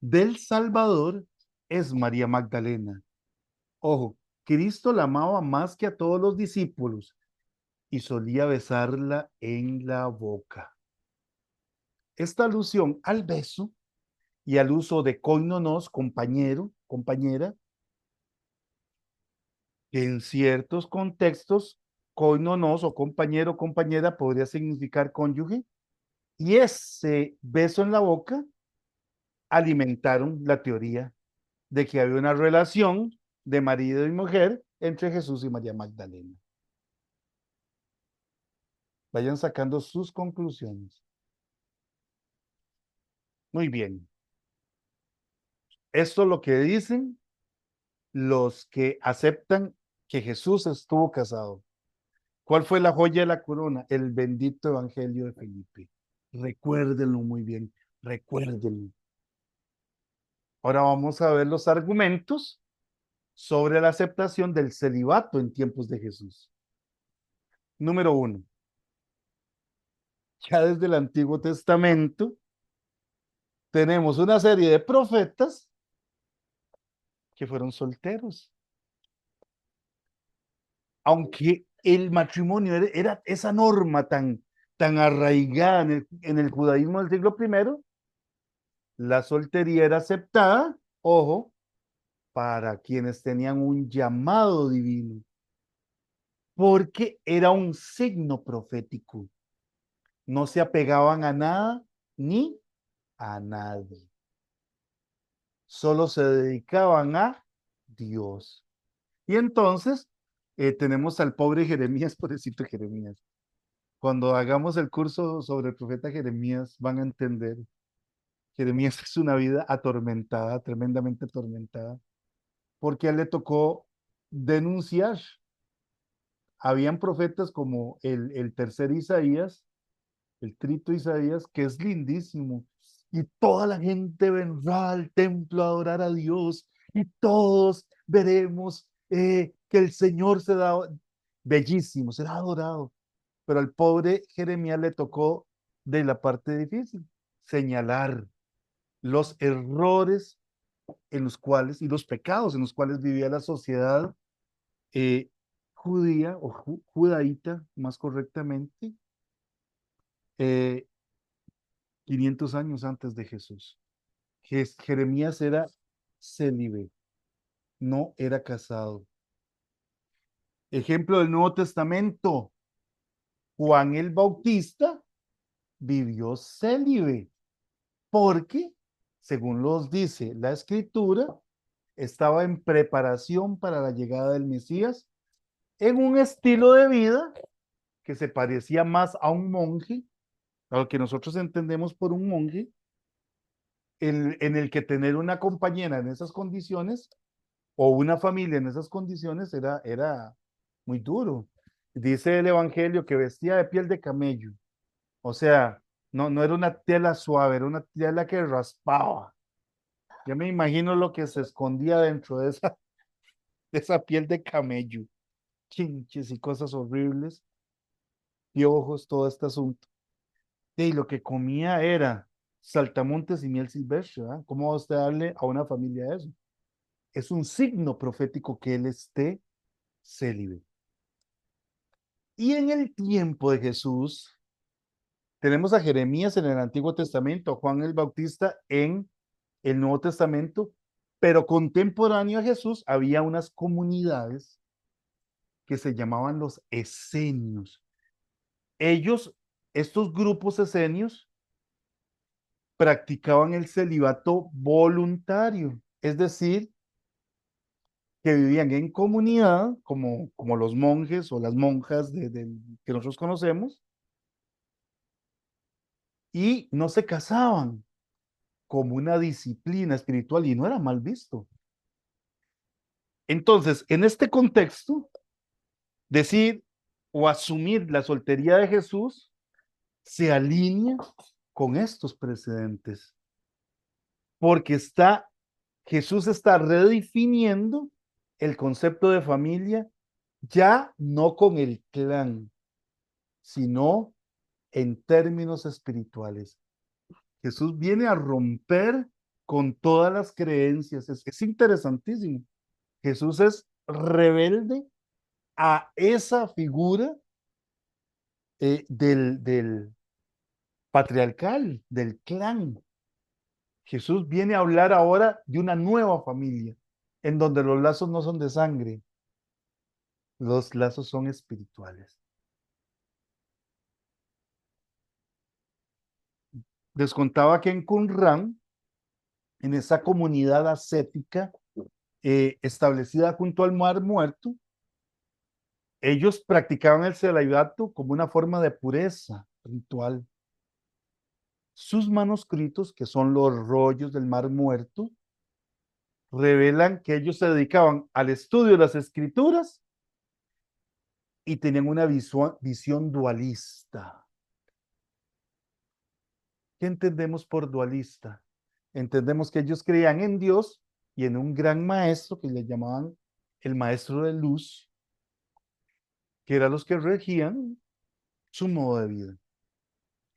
del Salvador es María Magdalena. Ojo, Cristo la amaba más que a todos los discípulos y solía besarla en la boca. Esta alusión al beso y al uso de koinonos, compañero, compañera, que en ciertos contextos, koinonos o compañero, compañera podría significar cónyuge, y ese beso en la boca alimentaron la teoría de que había una relación de marido y mujer entre Jesús y María Magdalena. Vayan sacando sus conclusiones. Muy bien. Esto es lo que dicen los que aceptan que Jesús estuvo casado. ¿Cuál fue la joya de la corona? El bendito Evangelio de Felipe. Recuérdenlo muy bien, recuérdenlo. Ahora vamos a ver los argumentos sobre la aceptación del celibato en tiempos de Jesús. Número uno, ya desde el Antiguo Testamento tenemos una serie de profetas que fueron solteros. Aunque el matrimonio era esa norma tan arraigada en el judaísmo del siglo primero, la soltería era aceptada, ojo, para quienes tenían un llamado divino, porque era un signo profético. No se apegaban a nada ni a nadie. Solo se dedicaban a Dios. Y entonces tenemos al pobre Jeremías, pobrecito Jeremías. Cuando hagamos el curso sobre el profeta Jeremías, van a entender. Jeremías es una vida atormentada, tremendamente atormentada, porque a él le tocó denunciar. Habían profetas como el tercer Isaías, el trito Isaías, que es lindísimo, y toda la gente vendrá al templo a adorar a Dios, y todos veremos que el Señor será bellísimo, será adorado. Pero al pobre Jeremías le tocó de la parte difícil, señalar los errores en los cuales y los pecados en los cuales vivía la sociedad eh, judía o judaíta, más correctamente, eh, 500 años antes de Jesús. Jeremías era célibe, no era casado. Ejemplo del Nuevo Testamento, Juan el Bautista vivió célibe porque, según los dice la escritura, estaba en preparación para la llegada del Mesías en un estilo de vida que se parecía más a un monje, a lo que nosotros entendemos por un monje, en el que tener una compañera en esas condiciones o una familia en esas condiciones era muy duro. Dice el Evangelio que vestía de piel de camello, o sea, no era una tela suave, era una tela que raspaba. Ya me imagino lo que se escondía dentro de esa piel de camello, chinches y cosas horribles, piojos, todo este asunto. Y lo que comía era saltamontes y miel silvestre, ¿verdad? ¿Cómo va usted a darle a una familia eso? Es un signo profético que él esté célibe. Y en el tiempo de Jesús, tenemos a Jeremías en el Antiguo Testamento, a Juan el Bautista en el Nuevo Testamento, pero contemporáneo a Jesús había unas comunidades que se llamaban los esenios. Ellos, estos grupos esenios, practicaban el celibato voluntario, es decir, que vivían en comunidad, como los monjes o las monjas que nosotros conocemos, y no se casaban como una disciplina espiritual y no era mal visto. Entonces, en este contexto, decir o asumir la soltería de Jesús se alinea con estos precedentes, porque Jesús está redefiniendo el concepto de familia ya no con el clan, sino en términos espirituales. Jesús viene a romper con todas las creencias. Es interesantísimo. Jesús es rebelde a esa figura del patriarcal, del clan. Jesús viene a hablar ahora de una nueva familia, en donde los lazos no son de sangre, los lazos son espirituales. Les contaba que en Qumran, en esa comunidad ascética establecida junto al Mar Muerto, ellos practicaban el celibato como una forma de pureza ritual. Sus manuscritos, que son los rollos del Mar Muerto, revelan que ellos se dedicaban al estudio de las escrituras y tenían una visión dualista. ¿Qué entendemos por dualista? Entendemos que ellos creían en Dios y en un gran maestro que le llamaban el maestro de luz, que eran los que regían su modo de vida.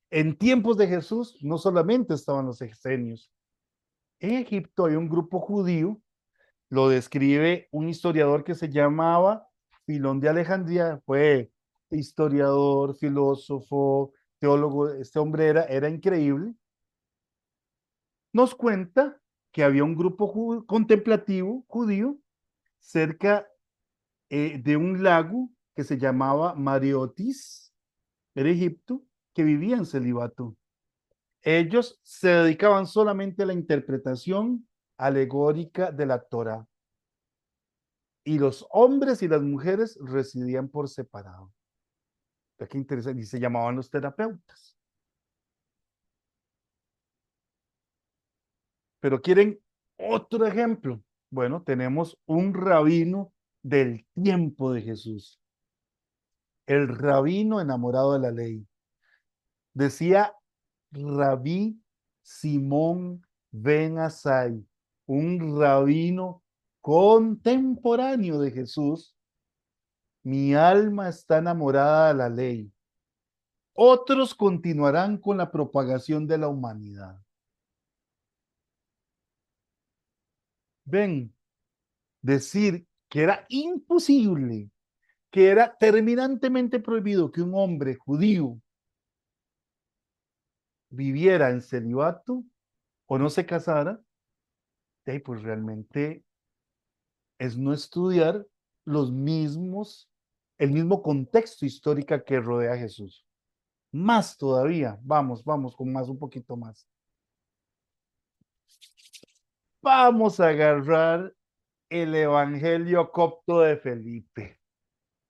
En tiempos de Jesús no solamente estaban los esenios. En Egipto hay un grupo judío, lo describe un historiador que se llamaba Filón de Alejandría, fue historiador, filósofo, teólogo, este hombre era increíble. Nos cuenta que había un grupo contemplativo judío cerca de un lago que se llamaba Mariotis, en Egipto, que vivía en celibato. Ellos se dedicaban solamente a la interpretación alegórica de la Torá. Y los hombres y las mujeres residían por separado. Qué interesante. Y se llamaban los terapeutas. Pero quieren otro ejemplo. Bueno, tenemos un rabino del tiempo de Jesús. El rabino enamorado de la ley. Decía Rabí Simón Ben Asai, un rabino contemporáneo de Jesús. Mi alma está enamorada de la ley. Otros continuarán con la propagación de la humanidad. Ven, decir que era imposible, que era terminantemente prohibido que un hombre judío viviera en celibato o no se casara, pues realmente es no estudiar el mismo contexto histórico que rodea a Jesús. Más todavía, vamos con más, un poquito más. Vamos a agarrar el Evangelio copto de Felipe.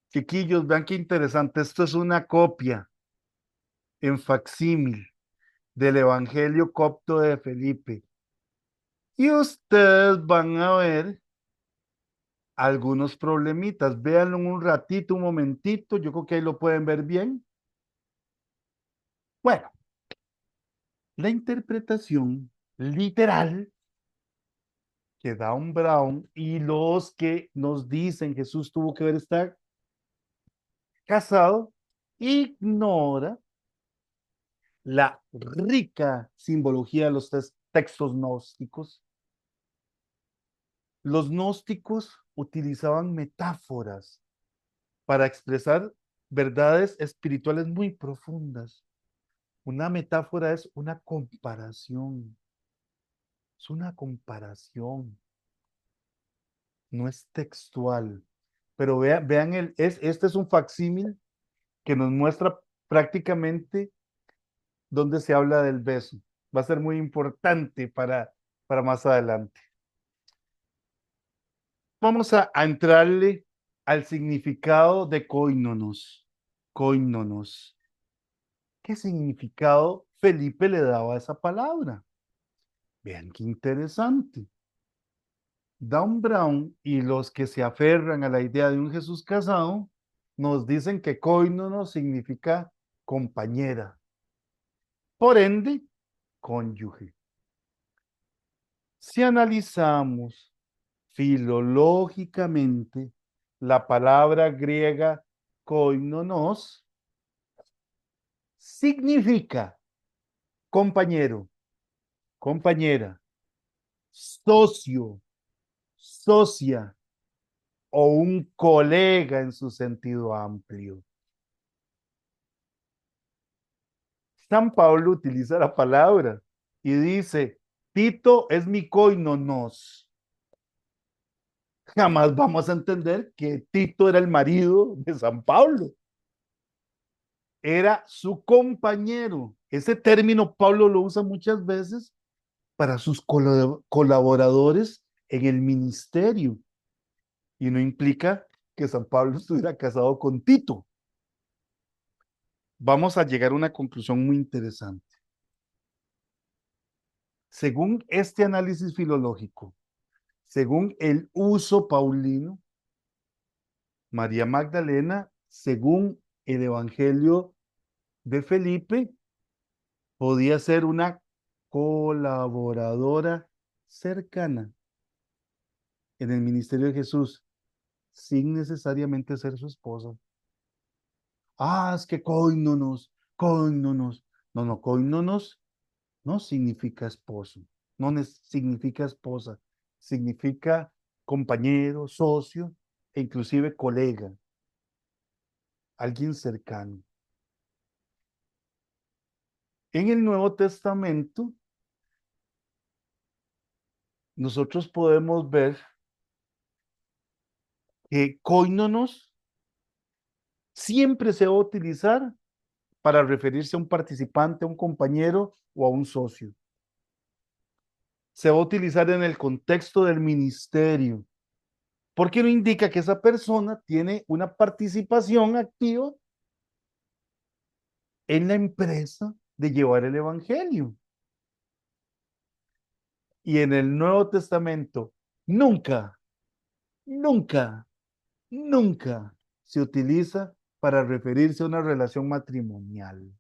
Chiquillos, vean qué interesante. Esto es una copia en facsímil del Evangelio copto de Felipe. Y ustedes van a ver algunos problemitas. Véanlo un ratito, un momentito. Yo creo que ahí lo pueden ver bien. Bueno, la interpretación literal que da un Brown y los que nos dicen Jesús tuvo que ver estar casado, ignora la rica simbología de los textos gnósticos. Los gnósticos utilizaban metáforas para expresar verdades espirituales muy profundas. Una metáfora es una comparación, no es textual. Pero vean, este es un facsímil que nos muestra prácticamente dónde se habla del beso. Va a ser muy importante para más adelante. Vamos a entrarle al significado de koinonos. Koinonos. ¿Qué significado Felipe le daba a esa palabra? Vean qué interesante. Dan Brown y los que se aferran a la idea de un Jesús casado nos dicen que koinonos significa compañera. Por ende, cónyuge. Si analizamos filológicamente la palabra griega koinonos, significa compañero, compañera, socio, socia o un colega en su sentido amplio. San Pablo utiliza la palabra y dice, Tito es mi koinonos. Jamás vamos a entender que Tito era el marido de San Pablo. Era su compañero. Ese término Pablo lo usa muchas veces para sus colaboradores en el ministerio. Y no implica que San Pablo estuviera casado con Tito. Vamos a llegar a una conclusión muy interesante. Según este análisis filológico, según el uso paulino, María Magdalena, según el Evangelio de Felipe, podía ser una colaboradora cercana en el ministerio de Jesús, sin necesariamente ser su esposa. Ah, es que koinonos, koinonos. No, no, koinonos no significa esposo, no significa esposa, significa compañero, socio e inclusive colega, alguien cercano. En el Nuevo Testamento, nosotros podemos ver que koinonos siempre se va a utilizar para referirse a un participante, a un compañero o a un socio. Se va a utilizar en el contexto del ministerio, porque no indica que esa persona tiene una participación activa en la empresa de llevar el evangelio. Y en el Nuevo Testamento, nunca, nunca, nunca se utiliza para referirse a una relación matrimonial.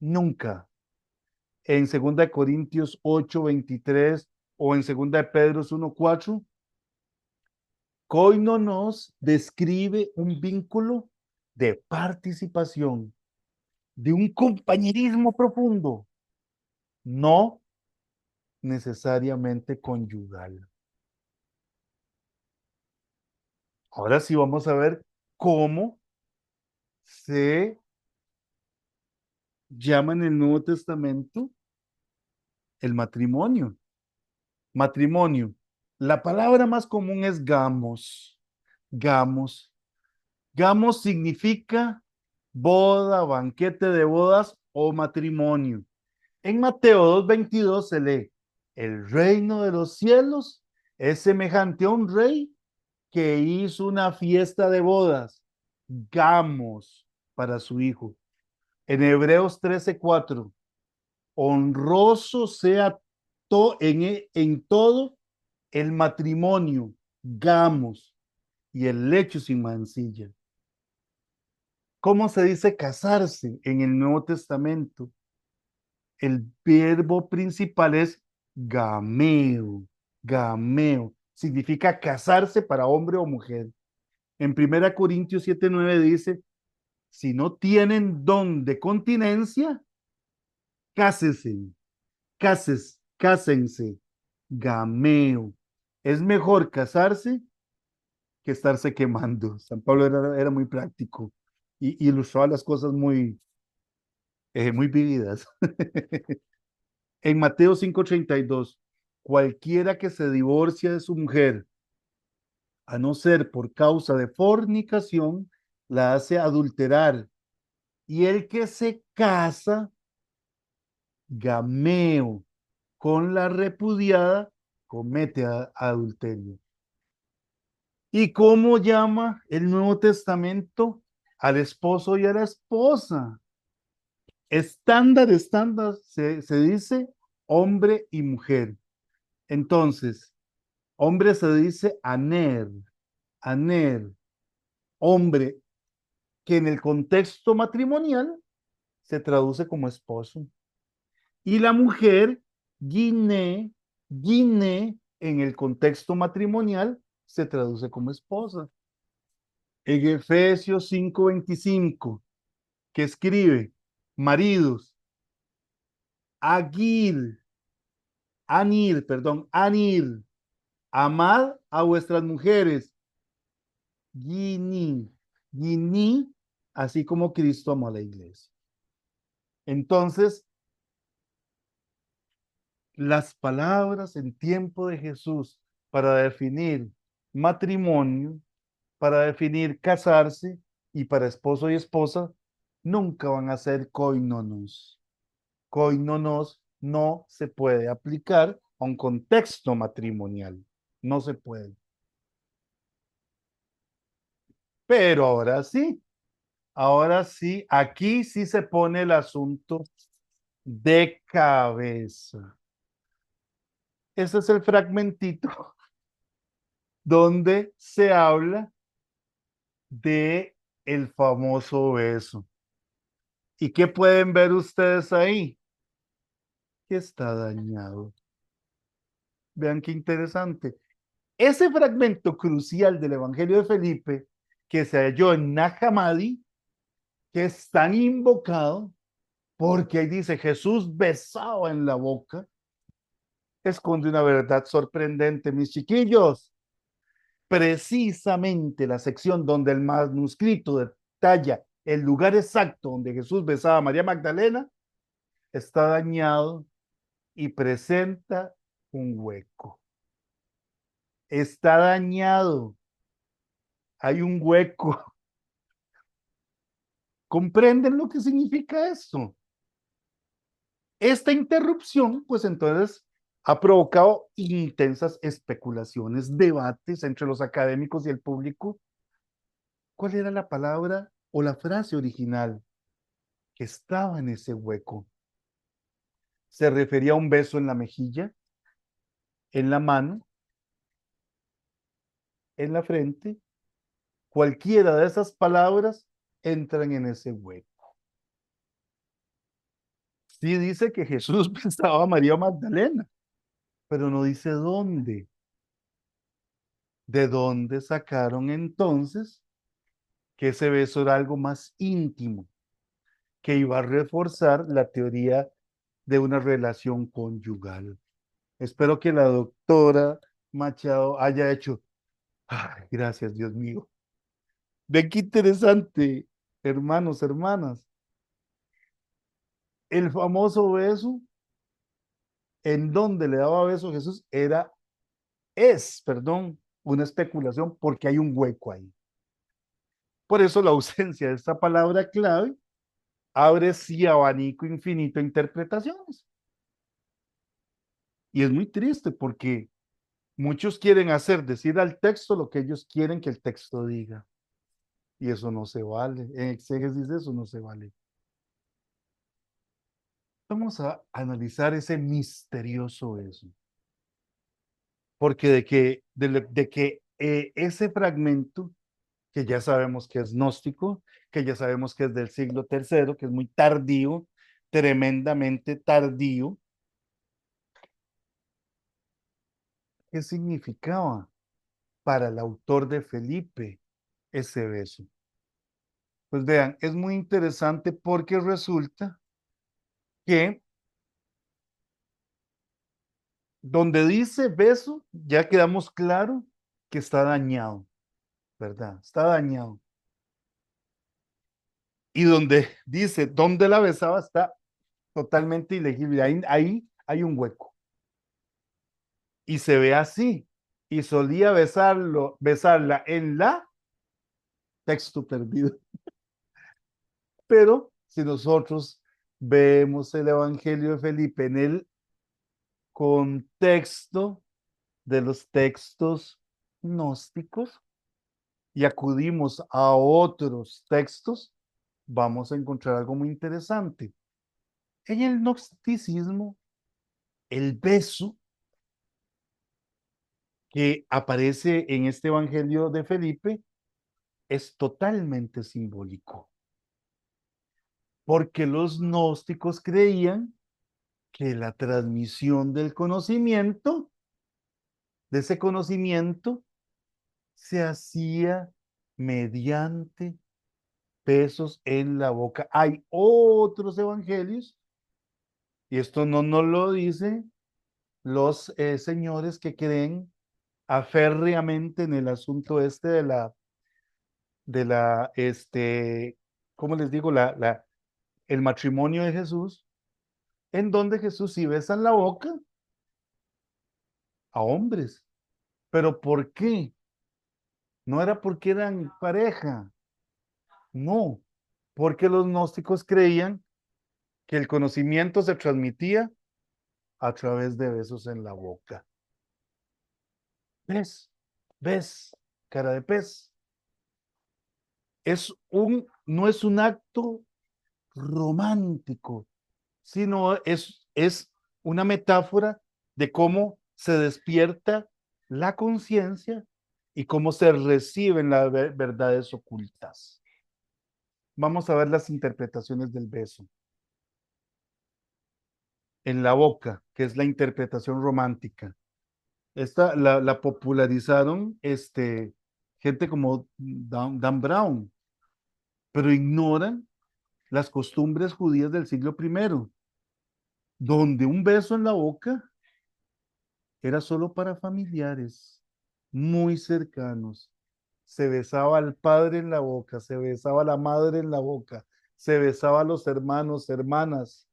Nunca. En 2 Corintios 8:23 o en 2 Pedro 1:4, koinonos describe un vínculo de participación, de un compañerismo profundo, no necesariamente conyugal. Ahora sí vamos a ver cómo se llama en el Nuevo Testamento el matrimonio. Matrimonio. La palabra más común es gamos. Gamos. Gamos significa boda, banquete de bodas o matrimonio. En Mateo 2:22 se lee, el reino de los cielos es semejante a un rey que hizo una fiesta de bodas, gamos, para su hijo. En Hebreos 13:4, honroso sea en todo el matrimonio, gamos, y el lecho sin mancilla. ¿Cómo se dice casarse en el Nuevo Testamento? El verbo principal es gameo, gameo. Significa casarse para hombre o mujer. En 1 Corintios 7:9 dice, si no tienen don de continencia, cásense, cásense, gameo. Es mejor casarse que estarse quemando. San Pablo era muy práctico y ilustraba las cosas muy vividas. En Mateo 5:32, cualquiera que se divorcia de su mujer, a no ser por causa de fornicación, la hace adulterar. Y el que se casa gameo con la repudiada, comete adulterio. ¿Y cómo llama el Nuevo Testamento al esposo y a la esposa? Estándar, se dice hombre y mujer. Entonces, hombre se dice aner, hombre, que en el contexto matrimonial se traduce como esposo. Y la mujer, guiné, en el contexto matrimonial se traduce como esposa. En Efesios 5:25, que escribe, maridos, agir, anir, amad a vuestras mujeres, guiní, guiní, así como Cristo amó a la iglesia. Entonces, las palabras en tiempo de Jesús para definir matrimonio, para definir casarse y para esposo y esposa, nunca van a ser koinonos. Koinonos no se puede aplicar a un contexto matrimonial. No se puede. Pero ahora sí, aquí sí se pone el asunto de cabeza. Ese es el fragmentito donde se habla de el famoso beso. ¿Y qué pueden ver ustedes ahí? Que está dañado. Vean qué interesante. Ese fragmento crucial del Evangelio de Felipe, que se halló en Nahamadi, que es tan invocado, porque ahí dice Jesús besaba en la boca, esconde una verdad sorprendente, mis chiquillos. Precisamente la sección donde el manuscrito detalla el lugar exacto donde Jesús besaba a María Magdalena está dañado y presenta un hueco. Está dañado. Hay un hueco. ¿Comprenden lo que significa eso? Esta interrupción, pues entonces, ha provocado intensas especulaciones, debates entre los académicos y el público. ¿Cuál era la palabra o la frase original que estaba en ese hueco? ¿Se refería a un beso en la mejilla, en la mano, en la frente? Cualquiera de esas palabras entran en ese hueco. Sí dice que Jesús besaba a María Magdalena, pero no dice dónde. ¿De dónde sacaron entonces que ese beso era algo más íntimo, que iba a reforzar la teoría de una relación conyugal? Espero que la doctora Machado haya hecho, ay, gracias, Dios mío. Ven qué interesante, hermanos, hermanas. El famoso beso, en donde le daba beso a Jesús, una especulación porque hay un hueco ahí. Por eso la ausencia de esta palabra clave abre sí abanico infinito de interpretaciones. Y es muy triste porque muchos quieren decir al texto lo que ellos quieren que el texto diga. Y eso no se vale. En exégesis eso no se vale. Vamos a analizar ese misterioso eso. Porque de que ese fragmento, que ya sabemos que es gnóstico, que ya sabemos que es del siglo III, que es muy tardío, tremendamente tardío, ¿qué significaba para el autor de Felipe ese beso? Pues vean, es muy interesante porque resulta que donde dice beso, ya quedamos claro que está dañado, ¿verdad? Está dañado. Y donde dice dónde la besaba está totalmente ilegible. Ahí hay un hueco. Y se ve así. Y solía besarla en la texto perdido. Pero si nosotros vemos el Evangelio de Felipe en el contexto de los textos gnósticos y acudimos a otros textos, vamos a encontrar algo muy interesante. En el gnosticismo, el beso que aparece en este Evangelio de Felipe es totalmente simbólico, porque los gnósticos creían que la transmisión del conocimiento, de ese conocimiento, se hacía mediante besos en la boca. Hay otros evangelios, y esto no nos lo dicen los señores que creen aférreamente en el asunto este ¿cómo les digo? El matrimonio de Jesús, en donde Jesús sí besa en la boca a hombres. ¿Pero por qué? No era porque eran pareja, no, porque los gnósticos creían que el conocimiento se transmitía a través de besos en la boca. ¿Ves? ¿Ves? Cara de pez. No es un acto romántico, sino es una metáfora de cómo se despierta la conciencia y cómo se reciben las verdades ocultas. Vamos a ver las interpretaciones del beso. En la boca, que es la interpretación romántica. Esta la popularizaron gente como Dan Brown, pero ignoran las costumbres judías del siglo primero, donde un beso en la boca era solo para familiares muy cercanos. Se besaba al padre en la boca, se besaba a la madre en la boca, se besaba a los hermanos, hermanas,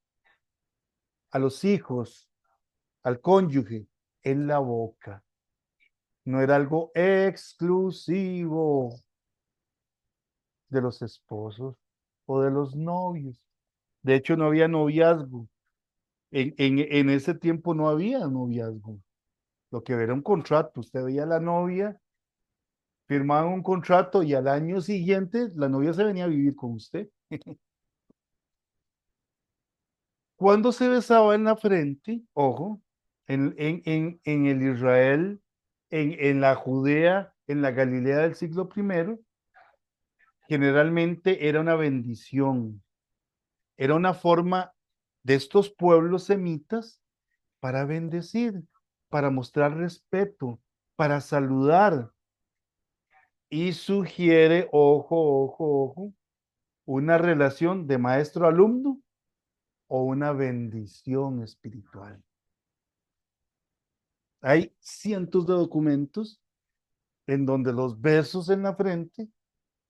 a los hijos, al cónyuge en la boca. No era algo exclusivo de los esposos o de los novios. De hecho, no había noviazgo. En ese tiempo no había noviazgo. Lo que era un contrato. Usted veía a la novia, firmaban un contrato y al año siguiente la novia se venía a vivir con usted. Cuando se besaba en la frente, ojo, en el Israel, en la Judea, en la Galilea del siglo primero, generalmente era una bendición, era una forma de estos pueblos semitas para bendecir, para mostrar respeto, para saludar. Y sugiere, ojo, ojo, ojo, una relación de maestro-alumno o una bendición espiritual. Hay cientos de documentos en donde los besos en la frente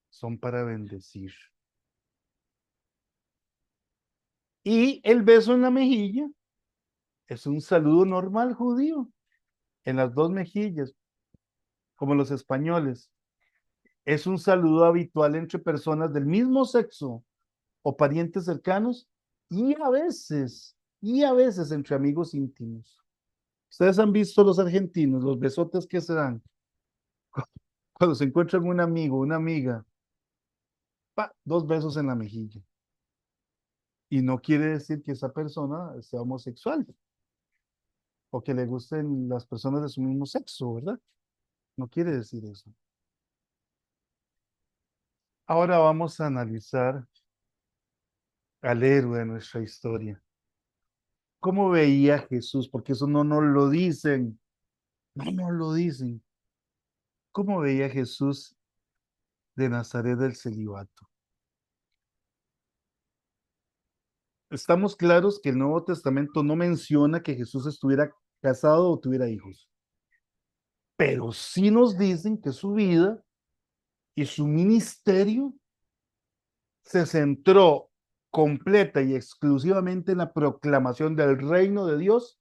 son para bendecir. Y el beso en la mejilla es un saludo normal judío, en las dos mejillas, como los españoles. Es un saludo habitual entre personas del mismo sexo o parientes cercanos y a veces entre amigos íntimos. Ustedes han visto los argentinos, los besotes que se dan cuando se encuentran un amigo, una amiga, pa, dos besos en la mejilla. Y no quiere decir que esa persona sea homosexual o que le gusten las personas de su mismo sexo, ¿verdad? No quiere decir eso. Ahora vamos a analizar al héroe de nuestra historia. ¿Cómo veía Jesús? Porque eso no nos lo dicen, no nos lo dicen. ¿Cómo veía Jesús de Nazaret del celibato? Estamos claros que el Nuevo Testamento no menciona que Jesús estuviera casado o tuviera hijos, pero sí nos dicen que su vida y su ministerio se centró completa y exclusivamente en la proclamación del reino de Dios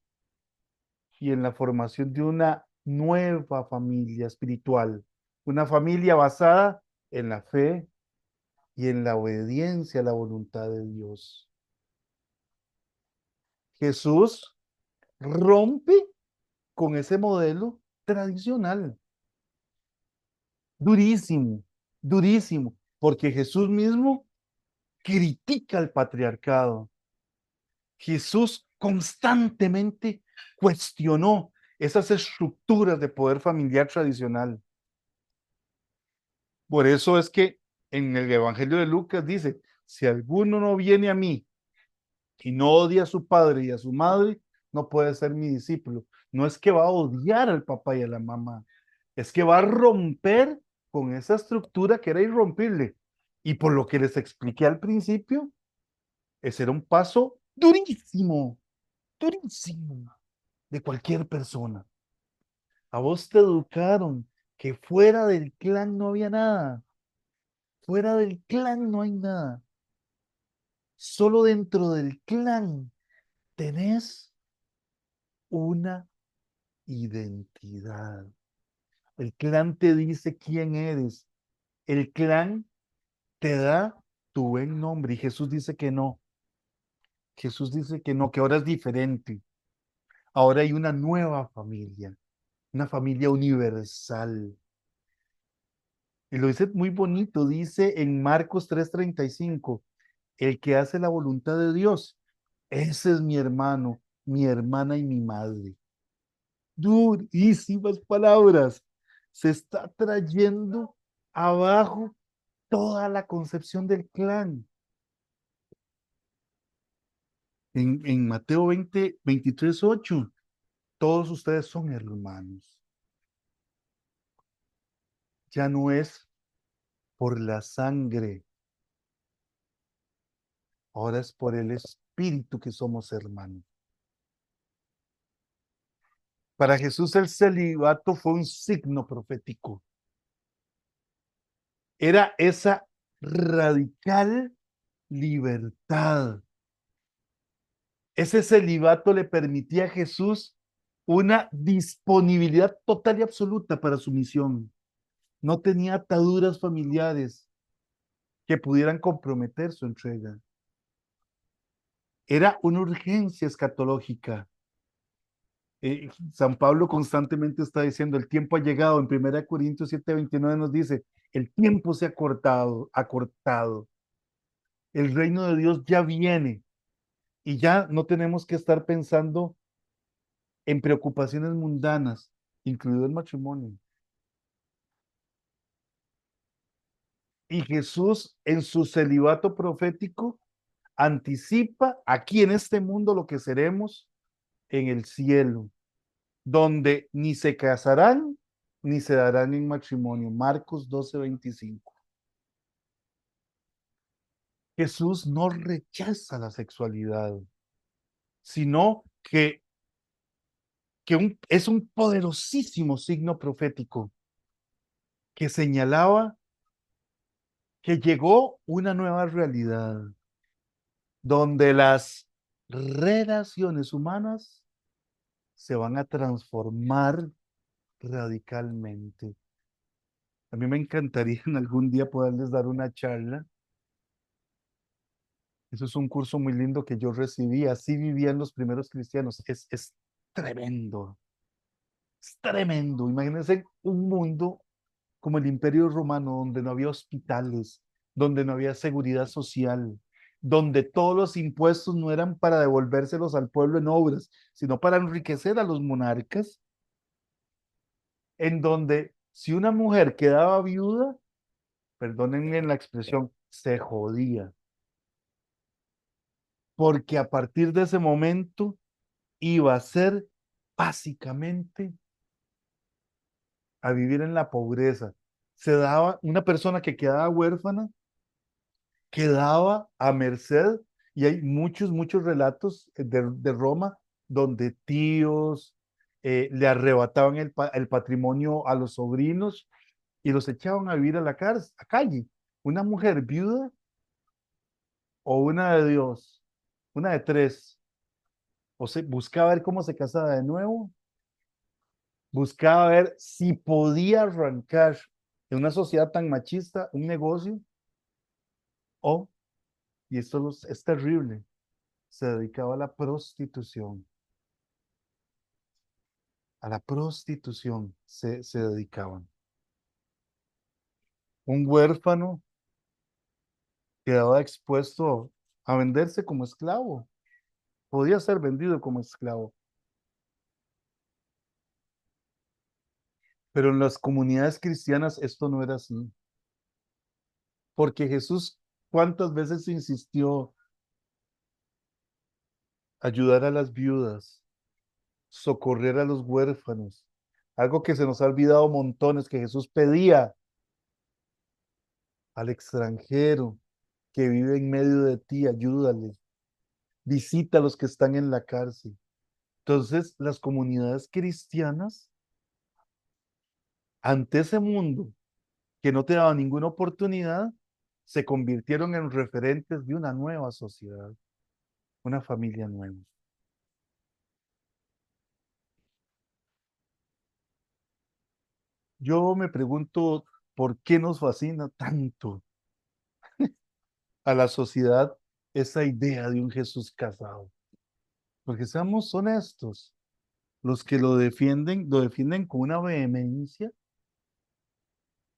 y en la formación de una nueva familia espiritual, una familia basada en la fe y en la obediencia a la voluntad de Dios. Jesús rompe con ese modelo tradicional. Durísimo, durísimo, porque Jesús mismo critica el patriarcado. Jesús constantemente cuestionó esas estructuras de poder familiar tradicional. Por eso es que en el Evangelio de Lucas dice, si alguno no viene a mí y no odia a su padre y a su madre, no puede ser mi discípulo. No es que va a odiar al papá y a la mamá, es que va a romper con esa estructura que era irrompible. Y por lo que les expliqué al principio, ese era un paso durísimo, durísimo de cualquier persona. A vos te educaron que fuera del clan no había nada. Fuera del clan no hay nada. Solo dentro del clan tenés una identidad. El clan te dice quién eres. El clan te da tu buen nombre. Y Jesús dice que no. Jesús dice que no, que ahora es diferente. Ahora hay una nueva familia, una familia universal. Y lo dice muy bonito, dice en Marcos 3:35, el que hace la voluntad de Dios, ese es mi hermano, mi hermana y mi madre. Durísimas palabras. Se está trayendo abajo toda la concepción del clan. En Mateo 23:8, todos ustedes son hermanos. Ya no es por la sangre, ahora es por el espíritu que somos hermanos. Para Jesús el celibato fue un signo profético. Era esa radical libertad. Ese celibato le permitía a Jesús una disponibilidad total y absoluta para su misión. No tenía ataduras familiares que pudieran comprometer su entrega. Era una urgencia escatológica. San Pablo constantemente está diciendo, el tiempo ha llegado. En 1 Corintios 7:29 nos dice, el tiempo se ha cortado, acortado. El reino de Dios ya viene y ya no tenemos que estar pensando en preocupaciones mundanas, incluido el matrimonio. Y Jesús en su celibato profético anticipa aquí en este mundo lo que seremos en el cielo, donde ni se casarán ni se darán en matrimonio. Marcos 12:25. Jesús no rechaza la sexualidad, sino que es un poderosísimo signo profético que señalaba que llegó una nueva realidad donde las relaciones humanas se van a transformar radicalmente. A mí me encantaría en algún día poderles dar una charla. Eso es un curso muy lindo que yo recibí. Así vivían los primeros cristianos. Es tremendo. Es tremendo. Imagínense un mundo como el Imperio Romano, donde no había hospitales, donde no había seguridad social, donde todos los impuestos no eran para devolvérselos al pueblo en obras, sino para enriquecer a los monarcas, en donde si una mujer quedaba viuda, perdónenme la expresión, se jodía, porque a partir de ese momento iba a ser básicamente a vivir en la pobreza. Se daba una persona que quedaba huérfana, quedaba a merced, y hay muchos, muchos relatos de Roma donde tíos le arrebataban el patrimonio a los sobrinos y los echaban a vivir a la cárcel, a calle. Una mujer viuda o una de Dios, una de tres, o se buscaba ver cómo se casaba de nuevo, buscaba ver si podía arrancar en una sociedad tan machista un negocio, o, y esto es terrible, se dedicaba a la prostitución se dedicaban. Un huérfano quedaba expuesto a venderse como esclavo, podía ser vendido como esclavo, pero en las comunidades cristianas esto no era así, porque Jesús cuántas veces insistió ayudar a las viudas, socorrer a los huérfanos, algo que se nos ha olvidado montones, que Jesús pedía al extranjero que vive en medio de ti, ayúdale, visita a los que están en la cárcel. Entonces, las comunidades cristianas, ante ese mundo que no te daba ninguna oportunidad, se convirtieron en referentes de una nueva sociedad, una familia nueva. Yo me pregunto por qué nos fascina tanto a la sociedad esa idea de un Jesús casado. Porque seamos honestos, los que lo defienden con una vehemencia,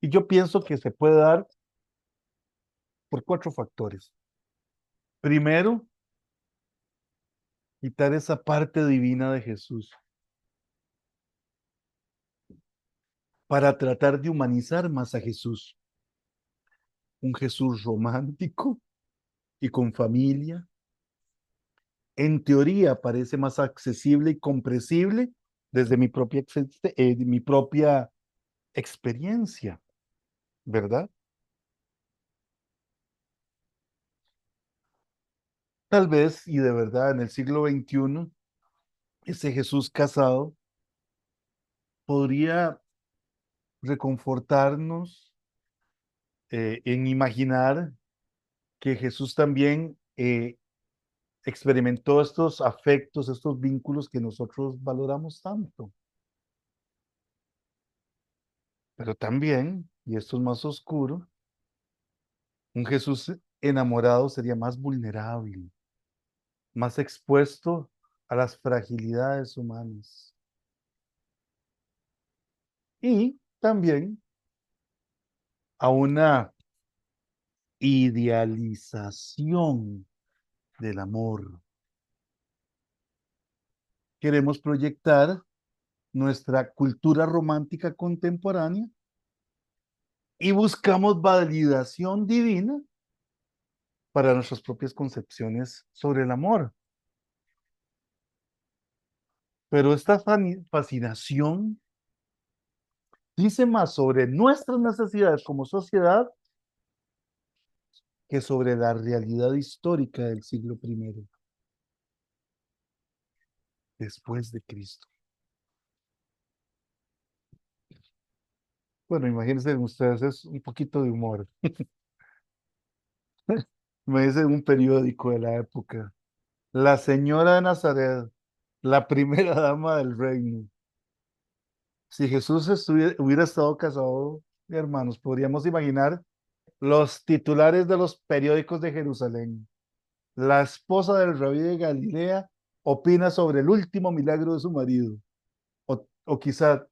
y yo pienso que se puede dar por cuatro factores. Primero, quitar esa parte divina de Jesús para tratar de humanizar más a Jesús. Un Jesús romántico y con familia. En teoría parece más accesible y comprensible desde mi propia experiencia, ¿verdad? Tal vez, y de verdad, en el siglo XXI, ese Jesús casado podría reconfortarnos en imaginar que Jesús también experimentó estos afectos, estos vínculos que nosotros valoramos tanto. Pero también, y esto es más oscuro, un Jesús enamorado sería más vulnerable, más expuesto a las fragilidades humanas. Y también a una idealización del amor. Queremos proyectar nuestra cultura romántica contemporánea y buscamos validación divina para nuestras propias concepciones sobre el amor. Pero esta fascinación dice más sobre nuestras necesidades como sociedad que sobre la realidad histórica del siglo primero, después de Cristo. Bueno, imagínense ustedes, es un poquito de humor. Me dice un periódico de la época. La señora de Nazaret, la primera dama del reino. Si Jesús hubiera estado casado, hermanos, podríamos imaginar los titulares de los periódicos de Jerusalén. La esposa del rabí de Galilea opina sobre el último milagro de su marido. O quizá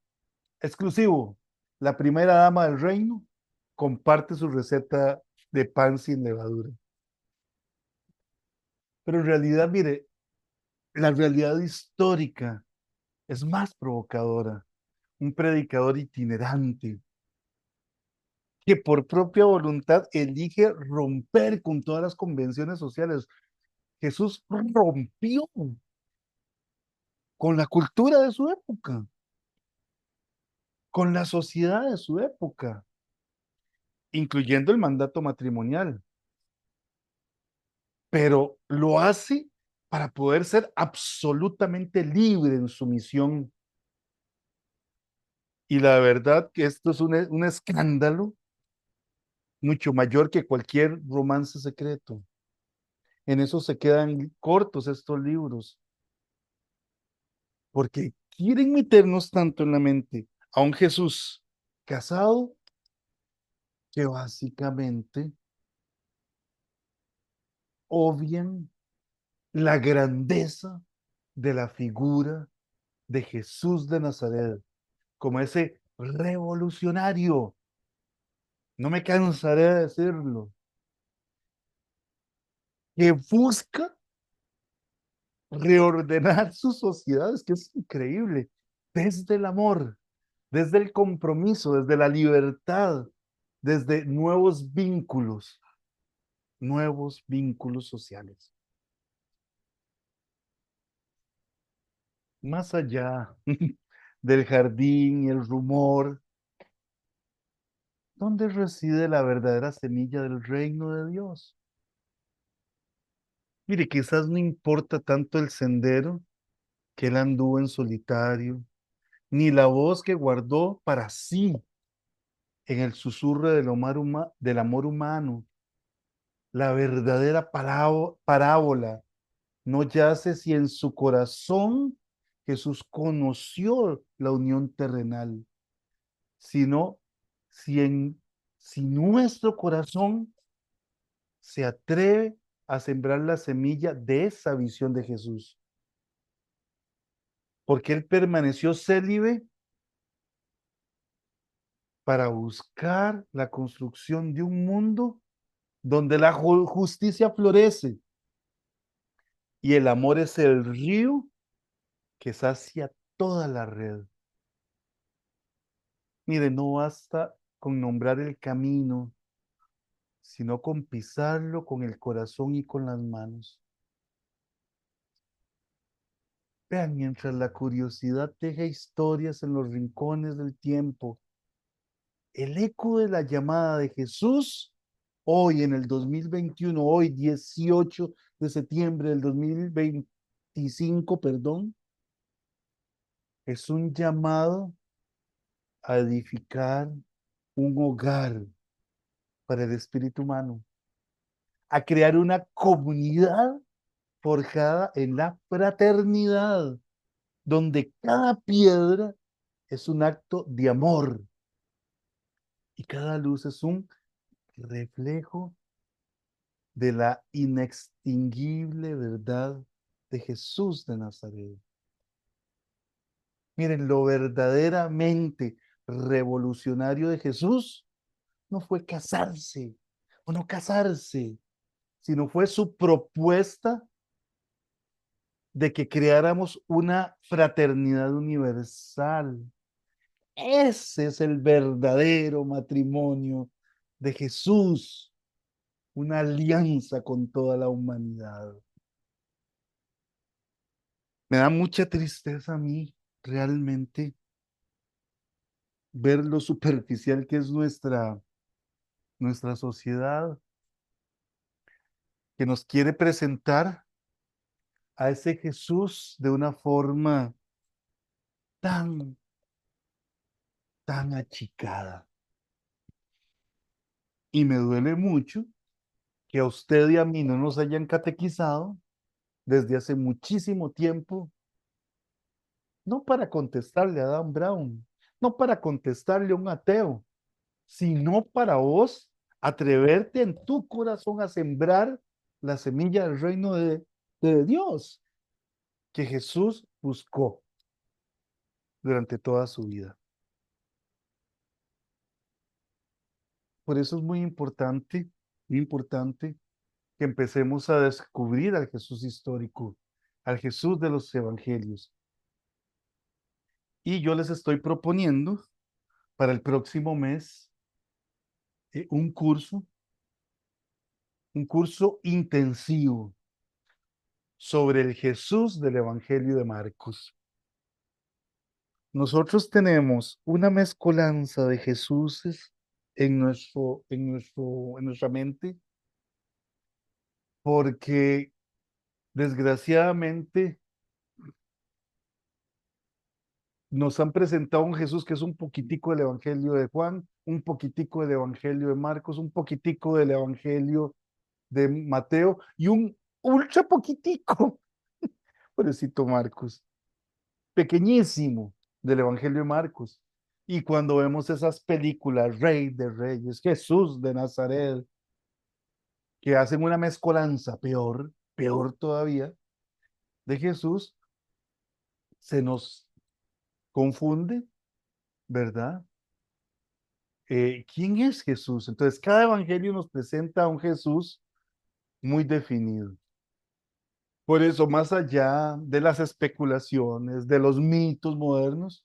exclusivo, la primera dama del reino comparte su receta de pan sin levadura. Pero en realidad, mire, la realidad histórica es más provocadora. Un predicador itinerante que por propia voluntad elige romper con todas las convenciones sociales. Jesús rompió con la cultura de su época, con la sociedad de su época, incluyendo el mandato matrimonial, pero lo hace para poder ser absolutamente libre en su misión. Y la verdad que esto es un escándalo mucho mayor que cualquier romance secreto. En eso se quedan cortos estos libros, porque quieren meternos tanto en la mente a un Jesús casado que básicamente obvian la grandeza de la figura de Jesús de Nazaret, como ese revolucionario, no me cansaré de decirlo, que busca reordenar su sociedad, es que es increíble, desde el amor, desde el compromiso, desde la libertad, desde nuevos vínculos sociales. Más allá del jardín y el rumor, ¿dónde reside la verdadera semilla del reino de Dios? Mire, quizás no importa tanto el sendero que él anduvo en solitario, ni la voz que guardó para sí en el susurro del amor humano. La verdadera parábola no yace si en su corazón Jesús conoció la unión terrenal, sino si en si nuestro corazón se atreve a sembrar la semilla de esa visión de Jesús, porque él permaneció célibe para buscar la construcción de un mundo donde la justicia florece y el amor es el río que sacia toda la red. Mire, no basta con nombrar el camino, sino con pisarlo con el corazón y con las manos. Vean, mientras la curiosidad teje historias en los rincones del tiempo, el eco de la llamada de Jesús, hoy en el 2021, hoy 18 de septiembre del 2025, perdón, es un llamado a edificar un hogar para el espíritu humano, a crear una comunidad forjada en la fraternidad, donde cada piedra es un acto de amor y cada luz es un reflejo de la inextinguible verdad de Jesús de Nazaret. Miren, lo verdaderamente revolucionario de Jesús no fue casarse o no casarse, sino fue su propuesta de que creáramos una fraternidad universal. Ese es el verdadero matrimonio de Jesús, una alianza con toda la humanidad. Me da mucha tristeza a mí realmente ver lo superficial que es nuestra sociedad, que nos quiere presentar a ese Jesús de una forma tan, tan achicada. Y me duele mucho que a usted y a mí no nos hayan catequizado desde hace muchísimo tiempo, no para contestarle a Dan Brown, no para contestarle a un ateo, sino para vos atreverte en tu corazón a sembrar la semilla del reino de Dios que Jesús buscó durante toda su vida. Por eso es muy importante que empecemos a descubrir al Jesús histórico, al Jesús de los evangelios. Y yo les estoy proponiendo para el próximo mes un curso intensivo sobre el Jesús del Evangelio de Marcos. Nosotros tenemos una mezcolanza de Jesuses en nuestra mente, porque desgraciadamente nos han presentado un Jesús que es un poquitico del Evangelio de Juan, un poquitico del Evangelio de Marcos, un poquitico del Evangelio de Mateo y un ultra poquitico, pobrecito Marcos, pequeñísimo del Evangelio de Marcos. Y cuando vemos esas películas, Rey de Reyes, Jesús de Nazaret, que hacen una mezcolanza peor todavía, de Jesús se nos confunde, ¿verdad? ¿Quién es Jesús? Entonces, cada evangelio nos presenta a un Jesús muy definido. Por eso, más allá de las especulaciones, de los mitos modernos,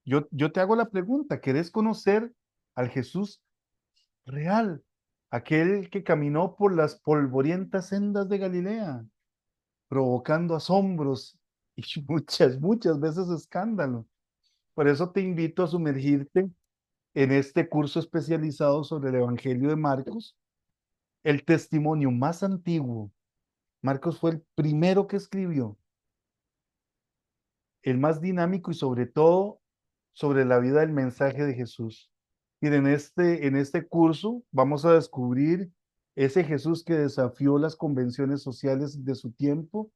yo te hago la pregunta, ¿querés conocer al Jesús real? Aquel que caminó por las polvorientas sendas de Galilea, provocando asombros y muchas veces escándalo. Por eso te invito a sumergirte en este curso especializado sobre el Evangelio de Marcos, el testimonio más antiguo. Marcos fue el primero que escribió, el más dinámico y sobre todo sobre la vida del mensaje de Jesús. Y en este curso vamos a descubrir ese Jesús que desafió las convenciones sociales de su tiempo,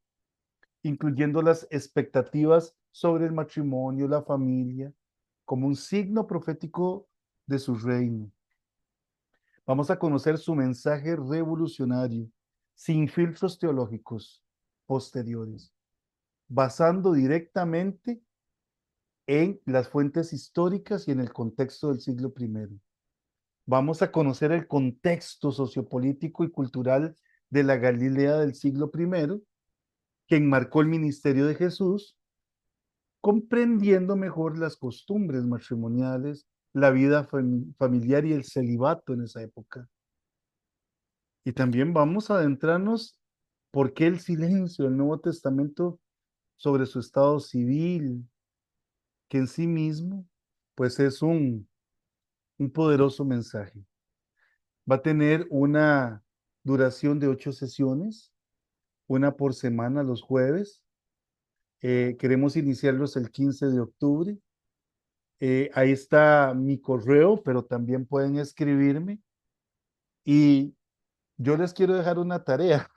incluyendo las expectativas sobre el matrimonio, la familia, como un signo profético de su reino. Vamos a conocer su mensaje revolucionario, sin filtros teológicos posteriores, basando directamente en las fuentes históricas y en el contexto del siglo primero. Vamos a conocer el contexto sociopolítico y cultural de la Galilea del siglo primero, que enmarcó el ministerio de Jesús, comprendiendo mejor las costumbres matrimoniales, la vida familiar y el celibato en esa época. Y también vamos a adentrarnos por qué el silencio del Nuevo Testamento sobre su estado civil, que en sí mismo, pues es un poderoso mensaje. Va a tener una duración de 8 sesiones, una por semana los jueves. Queremos iniciarlos el 15 de octubre. Ahí está mi correo, pero también pueden escribirme. Y yo les quiero dejar una tarea.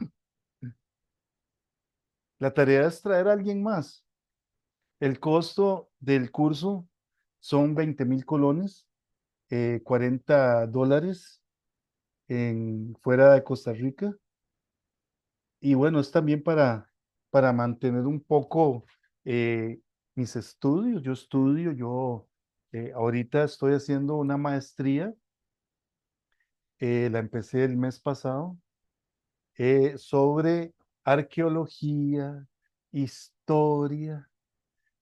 La tarea es traer a alguien más. El costo del curso son 20.000 colones, $40 fuera de Costa Rica. Y bueno, es también para mantener un poco mis estudios. Yo estudio, ahorita estoy haciendo una maestría, la empecé el mes pasado, sobre arqueología, historia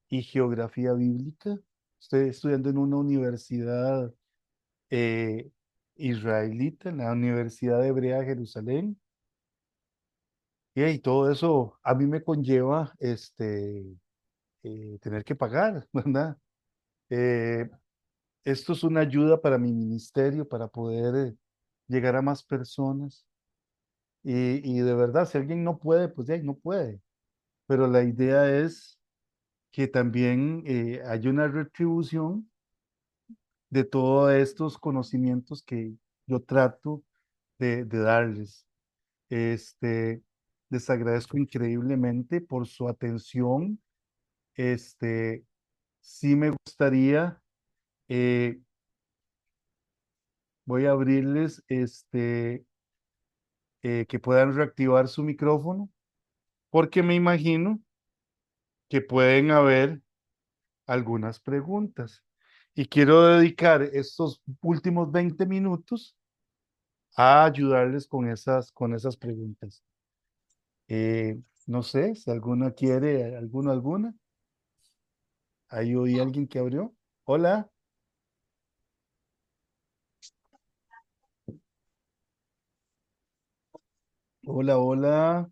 y geografía bíblica. Estoy estudiando en una universidad eh, israelita, en la Universidad Hebrea de Jerusalén. Y todo eso a mí me conlleva tener que pagar, ¿verdad? Eh, Esto es una ayuda para mi ministerio, para poder llegar a más personas. Y de verdad, si alguien no puede, pues ya no puede. Pero la idea es que también haya una retribución de todos estos conocimientos que yo trato de darles. Este, Les agradezco increíblemente por su atención. Este, sí me gustaría, eh, voy a abrirles, que puedan reactivar su micrófono, porque me imagino que pueden haber algunas preguntas. Y quiero dedicar estos últimos 20 minutos a ayudarles con esas preguntas. No sé si alguna quiere, alguna. Ahí oí alguien que abrió. Hola, hola.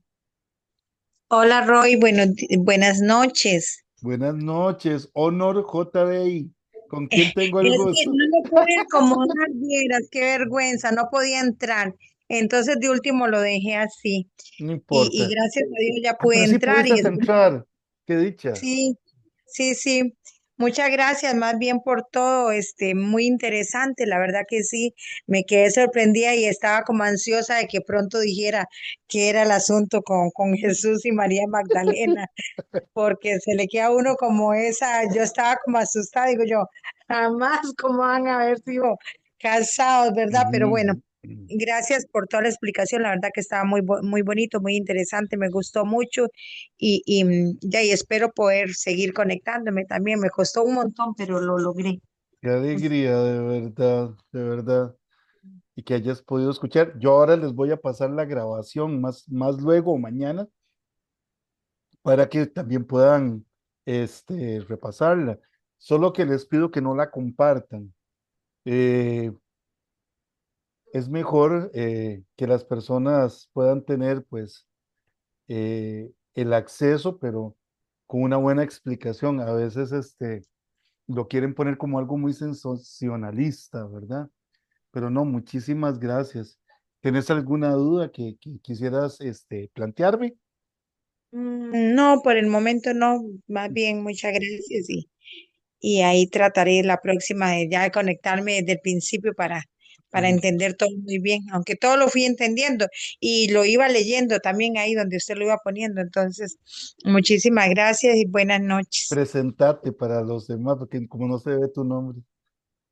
Hola Roy, buenas noches. Buenas noches, Honor JDI. ¿Con quién tengo el Es que gusto? no lo pude acomodar, vieras, qué vergüenza, no podía entrar. Entonces de último lo dejé así. No Y importa. gracias a Dios ya Ah, pude pero sí entrar pudiste y es entrar. Qué dicha. sí, sí. Muchas gracias más bien por todo, muy interesante, la verdad que sí, me quedé sorprendida y estaba como ansiosa de que pronto dijera qué era el asunto con Jesús y María Magdalena. Porque se le queda a uno como esa, yo estaba como asustada, digo yo, jamás como van a haber sido casados, ¿verdad? Pero bueno, Ujú. Gracias por toda la explicación, la verdad que estaba muy bonito, muy interesante, me gustó mucho ya, y espero poder seguir conectándome también. Me costó un montón, pero lo logré. Qué alegría, de verdad, de verdad. Y que hayas podido escuchar. Yo ahora les voy a pasar la grabación más luego o mañana para que también puedan repasarla. Solo que les pido que no la compartan. Eh, es mejor que las personas puedan tener pues el acceso, pero con una buena explicación. A veces lo quieren poner como algo muy sensacionalista, ¿verdad? Pero no, muchísimas gracias. ¿Tienes alguna duda que quisieras plantearme? No, por el momento no, más bien muchas gracias y ahí trataré la próxima de ya de conectarme desde el principio para Mm, entender todo muy bien, aunque todo lo fui entendiendo y lo iba leyendo también ahí donde usted lo iba poniendo. Entonces, muchísimas gracias y buenas noches. Presentate para los demás, porque como no se ve tu nombre.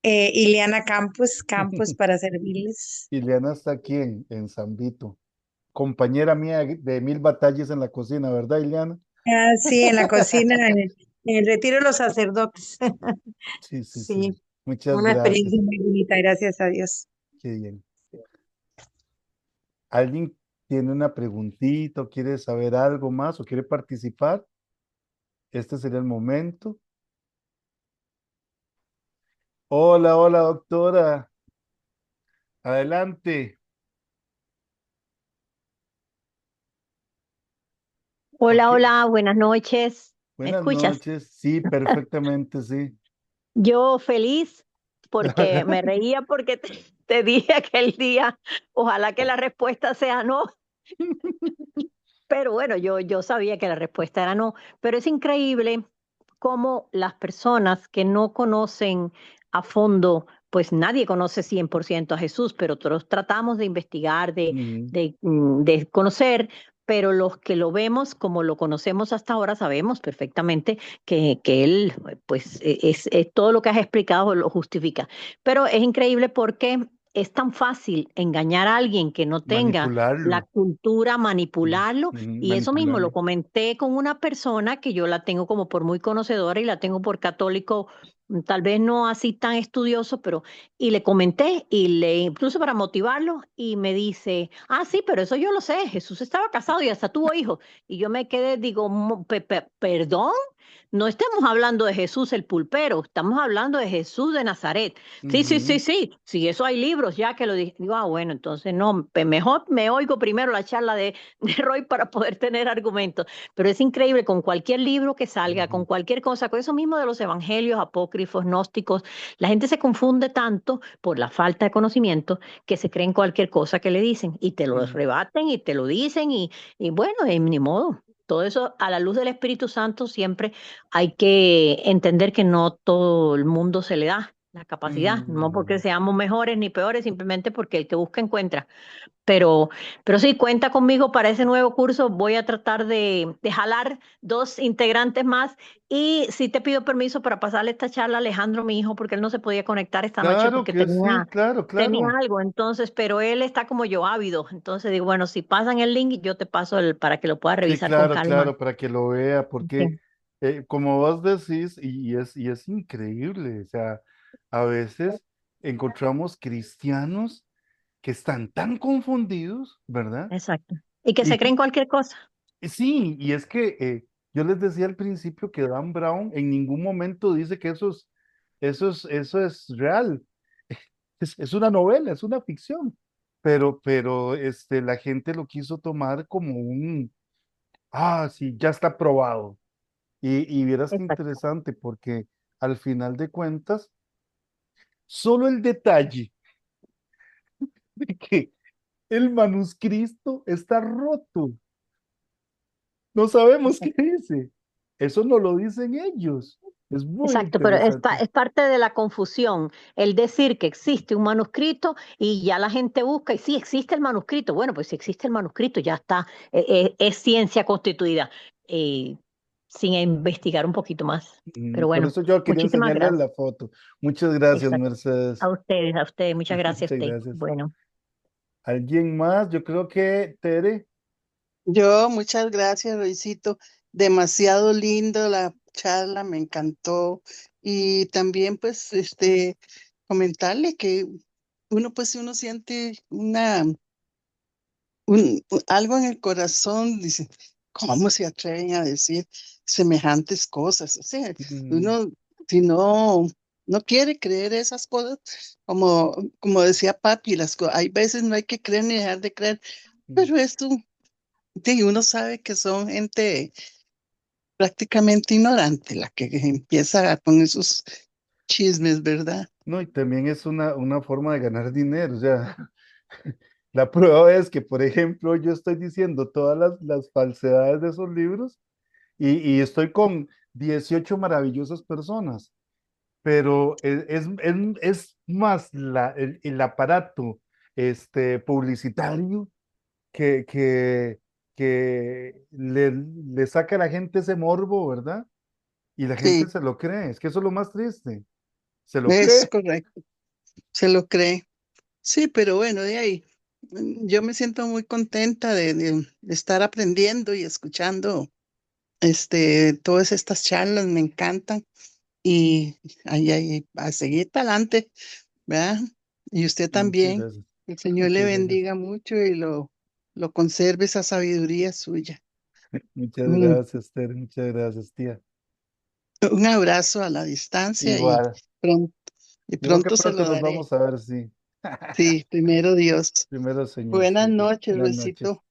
Ileana Campos, Campos para servirles. Ileana está aquí en San Vito, compañera mía de mil batallas en la cocina, ¿verdad, Ileana? Ah, sí, en la cocina, en el retiro de los sacerdotes. Sí, sí, sí. Sí, Muchas una gracias. experiencia muy bonita, gracias a Dios. Qué bien. ¿Alguien tiene una preguntita o quiere saber algo más o quiere participar? Este sería el momento. Hola, hola, doctora. Adelante. Hola, Ok. hola, buenas noches. ¿Me Buenas escuchas? noches. Sí, perfectamente, sí. Yo feliz porque me reía porque te dije aquel día, ojalá que la respuesta sea no, pero bueno, yo sabía que la respuesta era no, pero es increíble cómo las personas que no conocen a fondo, pues nadie conoce 100% a Jesús, pero todos tratamos de investigar, Ujú, de conocer, pero los que lo vemos como lo conocemos hasta ahora sabemos perfectamente que Él, pues es todo lo que has explicado lo justifica. Pero es increíble porque es tan fácil engañar a alguien que no tenga la manipularlo. cultura, Mm, manipularlo, ujú, y eso mismo lo manipularlo. comenté con una persona que yo la tengo como por muy conocedora y la tengo por católico, tal vez no así tan estudioso, pero y le comenté y le incluso para motivarlo y me dice, ah, sí, pero eso yo lo sé, Jesús estaba casado y hasta tuvo hijos. Y yo me quedé, digo, perdón, no estamos hablando de Jesús el pulpero, estamos hablando de Jesús de Nazaret. Sí, sí, sí, Ujú, sí, sí, eso hay libros ya que lo dije. Digo, ah, bueno, entonces no, mejor me oigo primero la charla de Roy para poder tener argumentos. Pero es increíble con cualquier libro que salga, ujú, con cualquier cosa, con eso mismo de los evangelios apócrifos, gnósticos, la gente se confunde tanto por la falta de conocimiento que se creen cualquier cosa que le dicen y te lo ujú, rebaten y te lo dicen y bueno, ni modo. Todo eso a la luz del Espíritu Santo siempre hay que entender que no todo el mundo se le da la capacidad, no porque ujú. seamos mejores ni peores, simplemente porque el que busca encuentra. Pero, pero sí, cuenta conmigo para ese nuevo curso. Voy a tratar de jalar dos integrantes más y sí te pido permiso para pasarle esta charla a Alejandro, mi hijo, porque él no se podía conectar esta noche Claro porque que sí, claro, tenía claro. algo. Entonces, pero él está como yo, ávido. Entonces digo, bueno, si pasan el link, yo te paso el para que lo puedas Sí, revisar con claro, calma. claro, para que lo vea, porque Sí, como vos decís, y es increíble, o sea, a veces encontramos cristianos que están tan confundidos, ¿verdad? exacto. Y que se Y creen cualquier cosa. sí, y es que yo les decía al principio que Dan Brown en ningún momento dice que eso es real. Es una novela, es una ficción. Pero la gente lo quiso tomar como sí, ya está probado. Y vieras qué Exacto. interesante, porque al final de cuentas, solo el detalle de que el manuscrito está roto. No sabemos qué dice. Eso no lo dicen ellos. Es muy Exacto, pero interesante. es parte de la confusión el decir que existe un manuscrito y ya la gente busca y sí existe el manuscrito. Bueno, pues si existe el manuscrito ya está, es ciencia constituida, eh, sin investigar un poquito más. Pero Por bueno, eso yo quería muchísimas enseñarles gracias. la foto. Muchas gracias, Exacto. Mercedes. A ustedes, muchas gracias a Muchas usted. gracias. Bueno. ¿Alguien más? Yo creo que Tere. Yo, muchas gracias, Luisito. Demasiado lindo la charla, me encantó. Y también, pues, comentarle que uno, pues, si uno siente algo en el corazón, dice, ¿cómo se atreven a decir semejantes cosas? O sea, Mm, uno, si no quiere creer esas cosas, como decía Papi, hay veces no hay que creer ni dejar de creer, mm. pero esto, sí, uno sabe que son gente prácticamente ignorante la que empieza con esos chismes, ¿verdad? No, y también es una forma de ganar dinero. O sea, la prueba es que, por ejemplo, yo estoy diciendo todas las falsedades de esos libros y estoy con 18 maravillosas personas, pero es más el aparato publicitario que, que le saca a la gente ese morbo, ¿verdad? Y la gente Sí, se lo cree. Es que eso es lo más triste. Se lo es cree. correcto, se lo cree. Sí, pero bueno, de ahí, yo me siento muy contenta de estar aprendiendo y escuchando todas estas charlas, me encantan y ahí, a seguir para adelante, ¿verdad? Y usted Muchas también, gracias. el Señor le Muchas gracias. bendiga mucho y lo conserve esa sabiduría suya. Muchas Un, gracias, Ter. Muchas gracias, tía. un abrazo a la distancia Igual. pronto, y Yo creo que pronto se pronto lo nos daré. vamos a ver, sí. Sí, primero Dios. Primero, Señor, Buenas sí, sí. noches, Buenas noches. Luisito.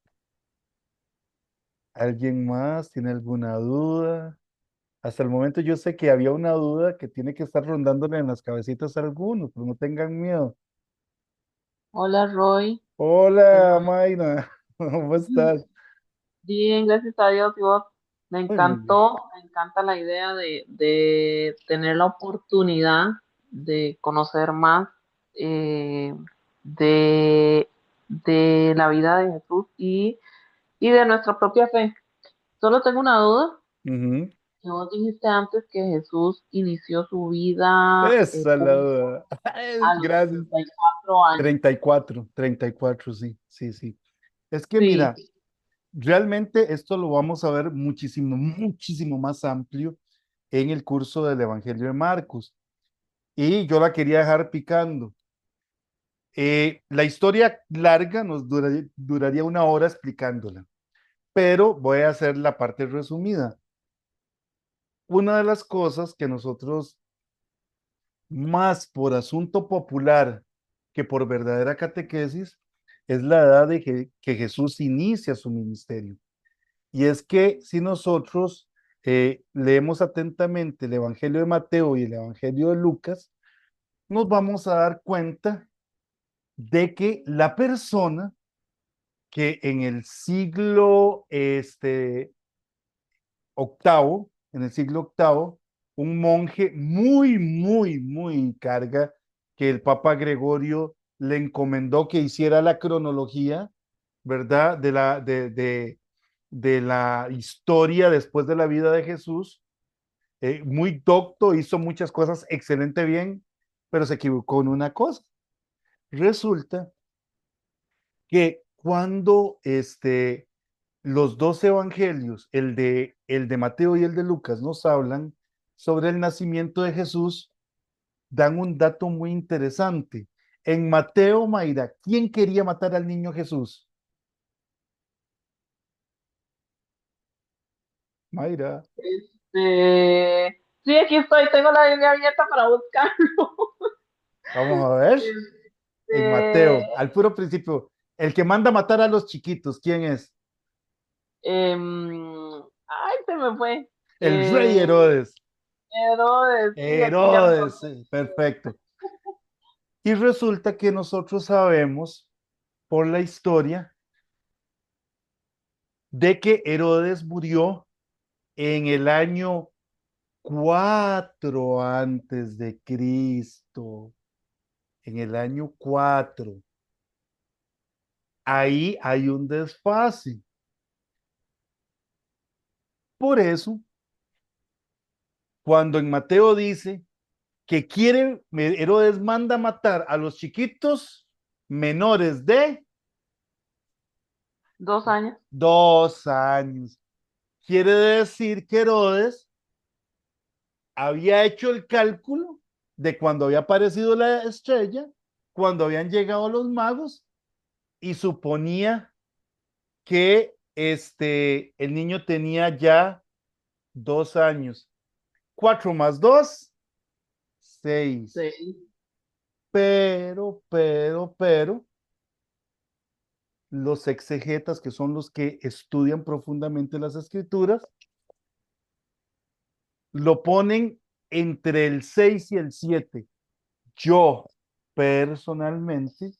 ¿Alguien más tiene alguna duda? Hasta el momento yo sé que había una duda que tiene que estar rondándole en las cabecitas a algunos, pero no tengan miedo. Hola Roy, Hola, Tengo- Mayra. ¿Cómo estás? bien, gracias a Dios y vos. Ay, muy bien. Me encanta la idea de tener la oportunidad de conocer más eh, de, de la vida de Jesús y de nuestra propia fe. Solo tengo una duda, Ujú. que vos dijiste antes que Jesús inició su vida Esa es la pública duda. Ay, a los gracias. 34 años. 34, sí, sí, sí. Es que Sí, mira, realmente esto lo vamos a ver muchísimo, muchísimo más amplio en el curso del Evangelio de Marcos. Y yo la quería dejar picando. La historia larga duraría una hora explicándola, pero voy a hacer la parte resumida. Una de las cosas que nosotros, más por asunto popular que por verdadera catequesis, es la edad de que Jesús inicia su ministerio. Y es que si nosotros leemos atentamente el Evangelio de Mateo y el Evangelio de Lucas, nos vamos a dar cuenta de que la persona que en el siglo octavo, en el siglo octavo, un monje muy, muy, muy carga que el Papa Gregorio le encomendó que hiciera la cronología, ¿verdad? De la historia después de la vida de Jesús. Muy docto, hizo muchas cosas excelente bien, pero se equivocó en una cosa. Resulta que cuando los dos evangelios, el de Mateo y el de Lucas, nos hablan sobre el nacimiento de Jesús, dan un dato muy interesante. En Mateo, Mayra, ¿quién quería matar al niño Jesús? Mayra, sí, aquí estoy, tengo la Biblia abierta para buscarlo. vamos a ver. En Este, Mateo, al puro principio, el que manda matar a los chiquitos, ¿quién es? ay, se me fue. El rey Eh, Herodes. Herodes, sí, aquí ya me Herodes, acordé. perfecto. Y resulta que nosotros sabemos por la historia de que Herodes murió en el año 4 antes de Cristo, en el año 4. Ahí hay un desfase. Por eso, cuando en Mateo dice que Herodes manda matar a los chiquitos menores de, 2 años. 2 años. Quiere decir que Herodes había hecho el cálculo de cuando había aparecido la estrella, cuando habían llegado los magos, y suponía que el niño tenía ya 2 años. 4 más 2, 6. Sí. Pero, los exegetas, que son los que estudian profundamente las escrituras, lo ponen entre el 6 y el 7. Yo, personalmente,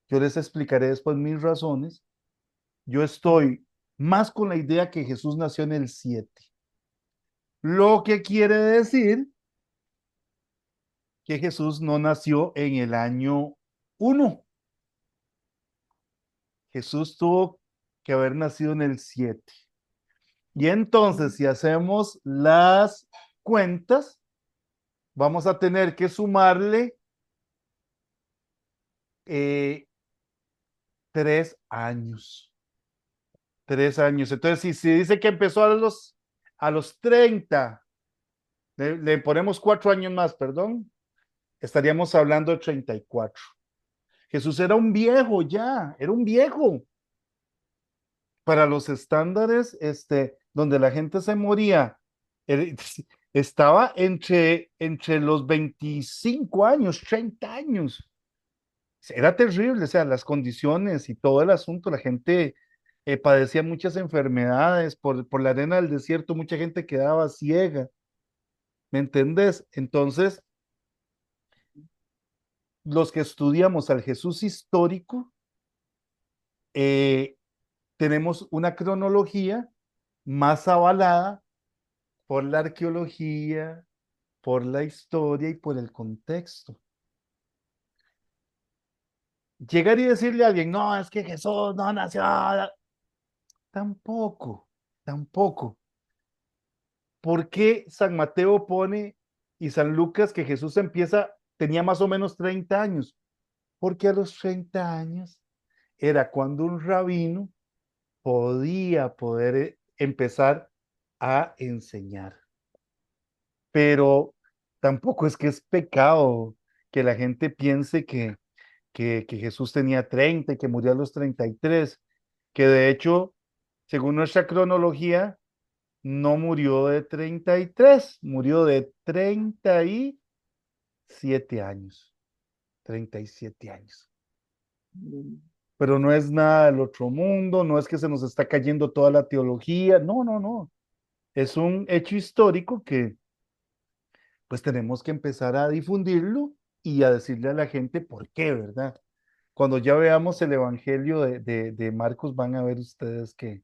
yo les explicaré después mis razones. Yo estoy más con la idea que Jesús nació en el 7. Lo que quiere decir que Jesús no nació en el año 1. Jesús tuvo que haber nacido en el 7. Y entonces, si hacemos las cuentas, vamos a tener que sumarle 3 años. 3 años. Entonces, si dice que empezó a los 30, le ponemos 4 años más, perdón, estaríamos hablando de 34. Jesús era un viejo ya, era un viejo. Para los estándares, donde la gente se moría, eh, estaba entre los 25 años, 30 años. Era terrible, o sea, las condiciones y todo el asunto, la gente padecía muchas enfermedades, por la arena del desierto, mucha gente quedaba ciega, ¿me entendés? Entonces, los que estudiamos al Jesús histórico, eh, tenemos una cronología más avalada por la arqueología, por la historia y por el contexto. Llegar y decirle a alguien, no, es que Jesús no nació, tampoco, tampoco. ¿Por qué San Mateo pone y San Lucas que Jesús tenía más o menos 30 años? Porque a los 30 años era cuando un rabino podía poder empezar a enseñar. Pero tampoco es que es pecado que la gente piense que Jesús tenía 30 y que murió a los 33, que de hecho, según nuestra cronología, no murió de 33, murió de 37 años, 37 años. Pero no es nada del otro mundo, no es que se nos está cayendo toda la teología, no, no, no. Es un hecho histórico que pues tenemos que empezar a difundirlo y a decirle a la gente por qué, ¿verdad? Cuando ya veamos el Evangelio de Marcos, van a ver ustedes que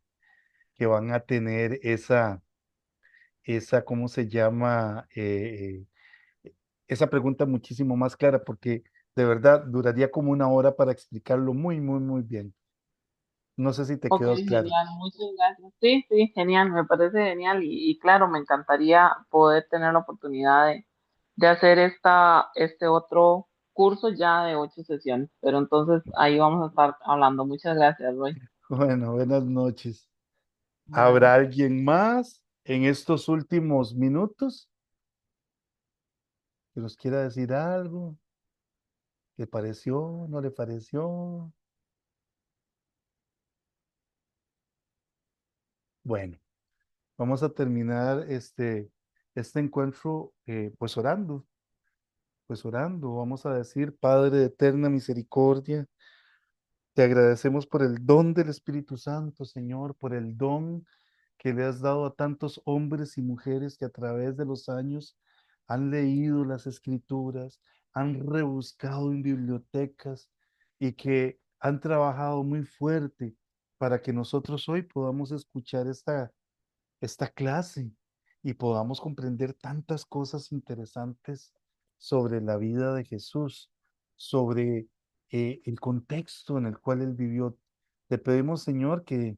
van a tener ¿cómo se llama? Esa pregunta muchísimo más clara, porque de verdad duraría como una hora para explicarlo muy, muy, muy bien. No sé si te Ok, quedó claro. genial, muchas gracias. Sí, sí, genial, me parece genial y claro, me encantaría poder tener la oportunidad de hacer este otro curso ya de 8 sesiones, pero entonces ahí vamos a estar hablando. Muchas gracias, Roy. Bueno, buenas noches. Buenas ¿Habrá noches. alguien más en estos últimos minutos que nos quiera decir algo? ¿Le pareció? ¿No le pareció? Bueno, vamos a terminar este encuentro pues orando. Vamos a decir, Padre de eterna misericordia, te agradecemos por el don del Espíritu Santo, Señor, por el don que le has dado a tantos hombres y mujeres que a través de los años han leído las escrituras, han rebuscado en bibliotecas y que han trabajado muy fuerte para que nosotros hoy podamos escuchar esta clase y podamos comprender tantas cosas interesantes sobre la vida de Jesús, sobre el contexto en el cual él vivió. Te pedimos, Señor, que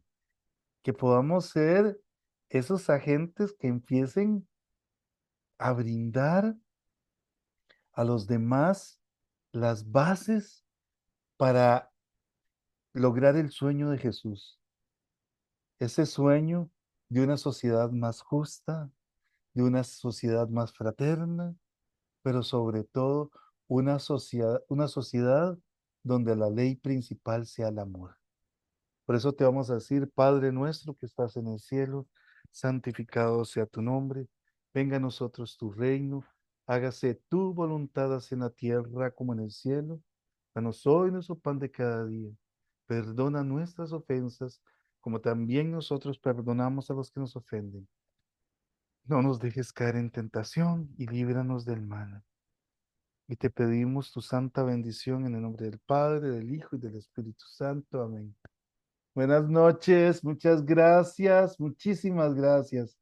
podamos ser esos agentes que empiecen a brindar a los demás las bases para lograr el sueño de Jesús. ese sueño de una sociedad más justa, de una sociedad más fraterna, pero sobre todo una sociedad donde la ley principal sea el amor. Por eso te vamos a decir, Padre nuestro que estás en el cielo, santificado sea tu nombre, venga a nosotros tu reino, hágase tu voluntad así en la tierra como en el cielo. Danos hoy nuestro pan de cada día. Perdona nuestras ofensas, como también nosotros perdonamos a los que nos ofenden. No nos dejes caer en tentación y líbranos del mal. Y te pedimos tu santa bendición en el nombre del Padre, del Hijo y del Espíritu Santo. Amén. Buenas noches, muchas gracias, muchísimas gracias.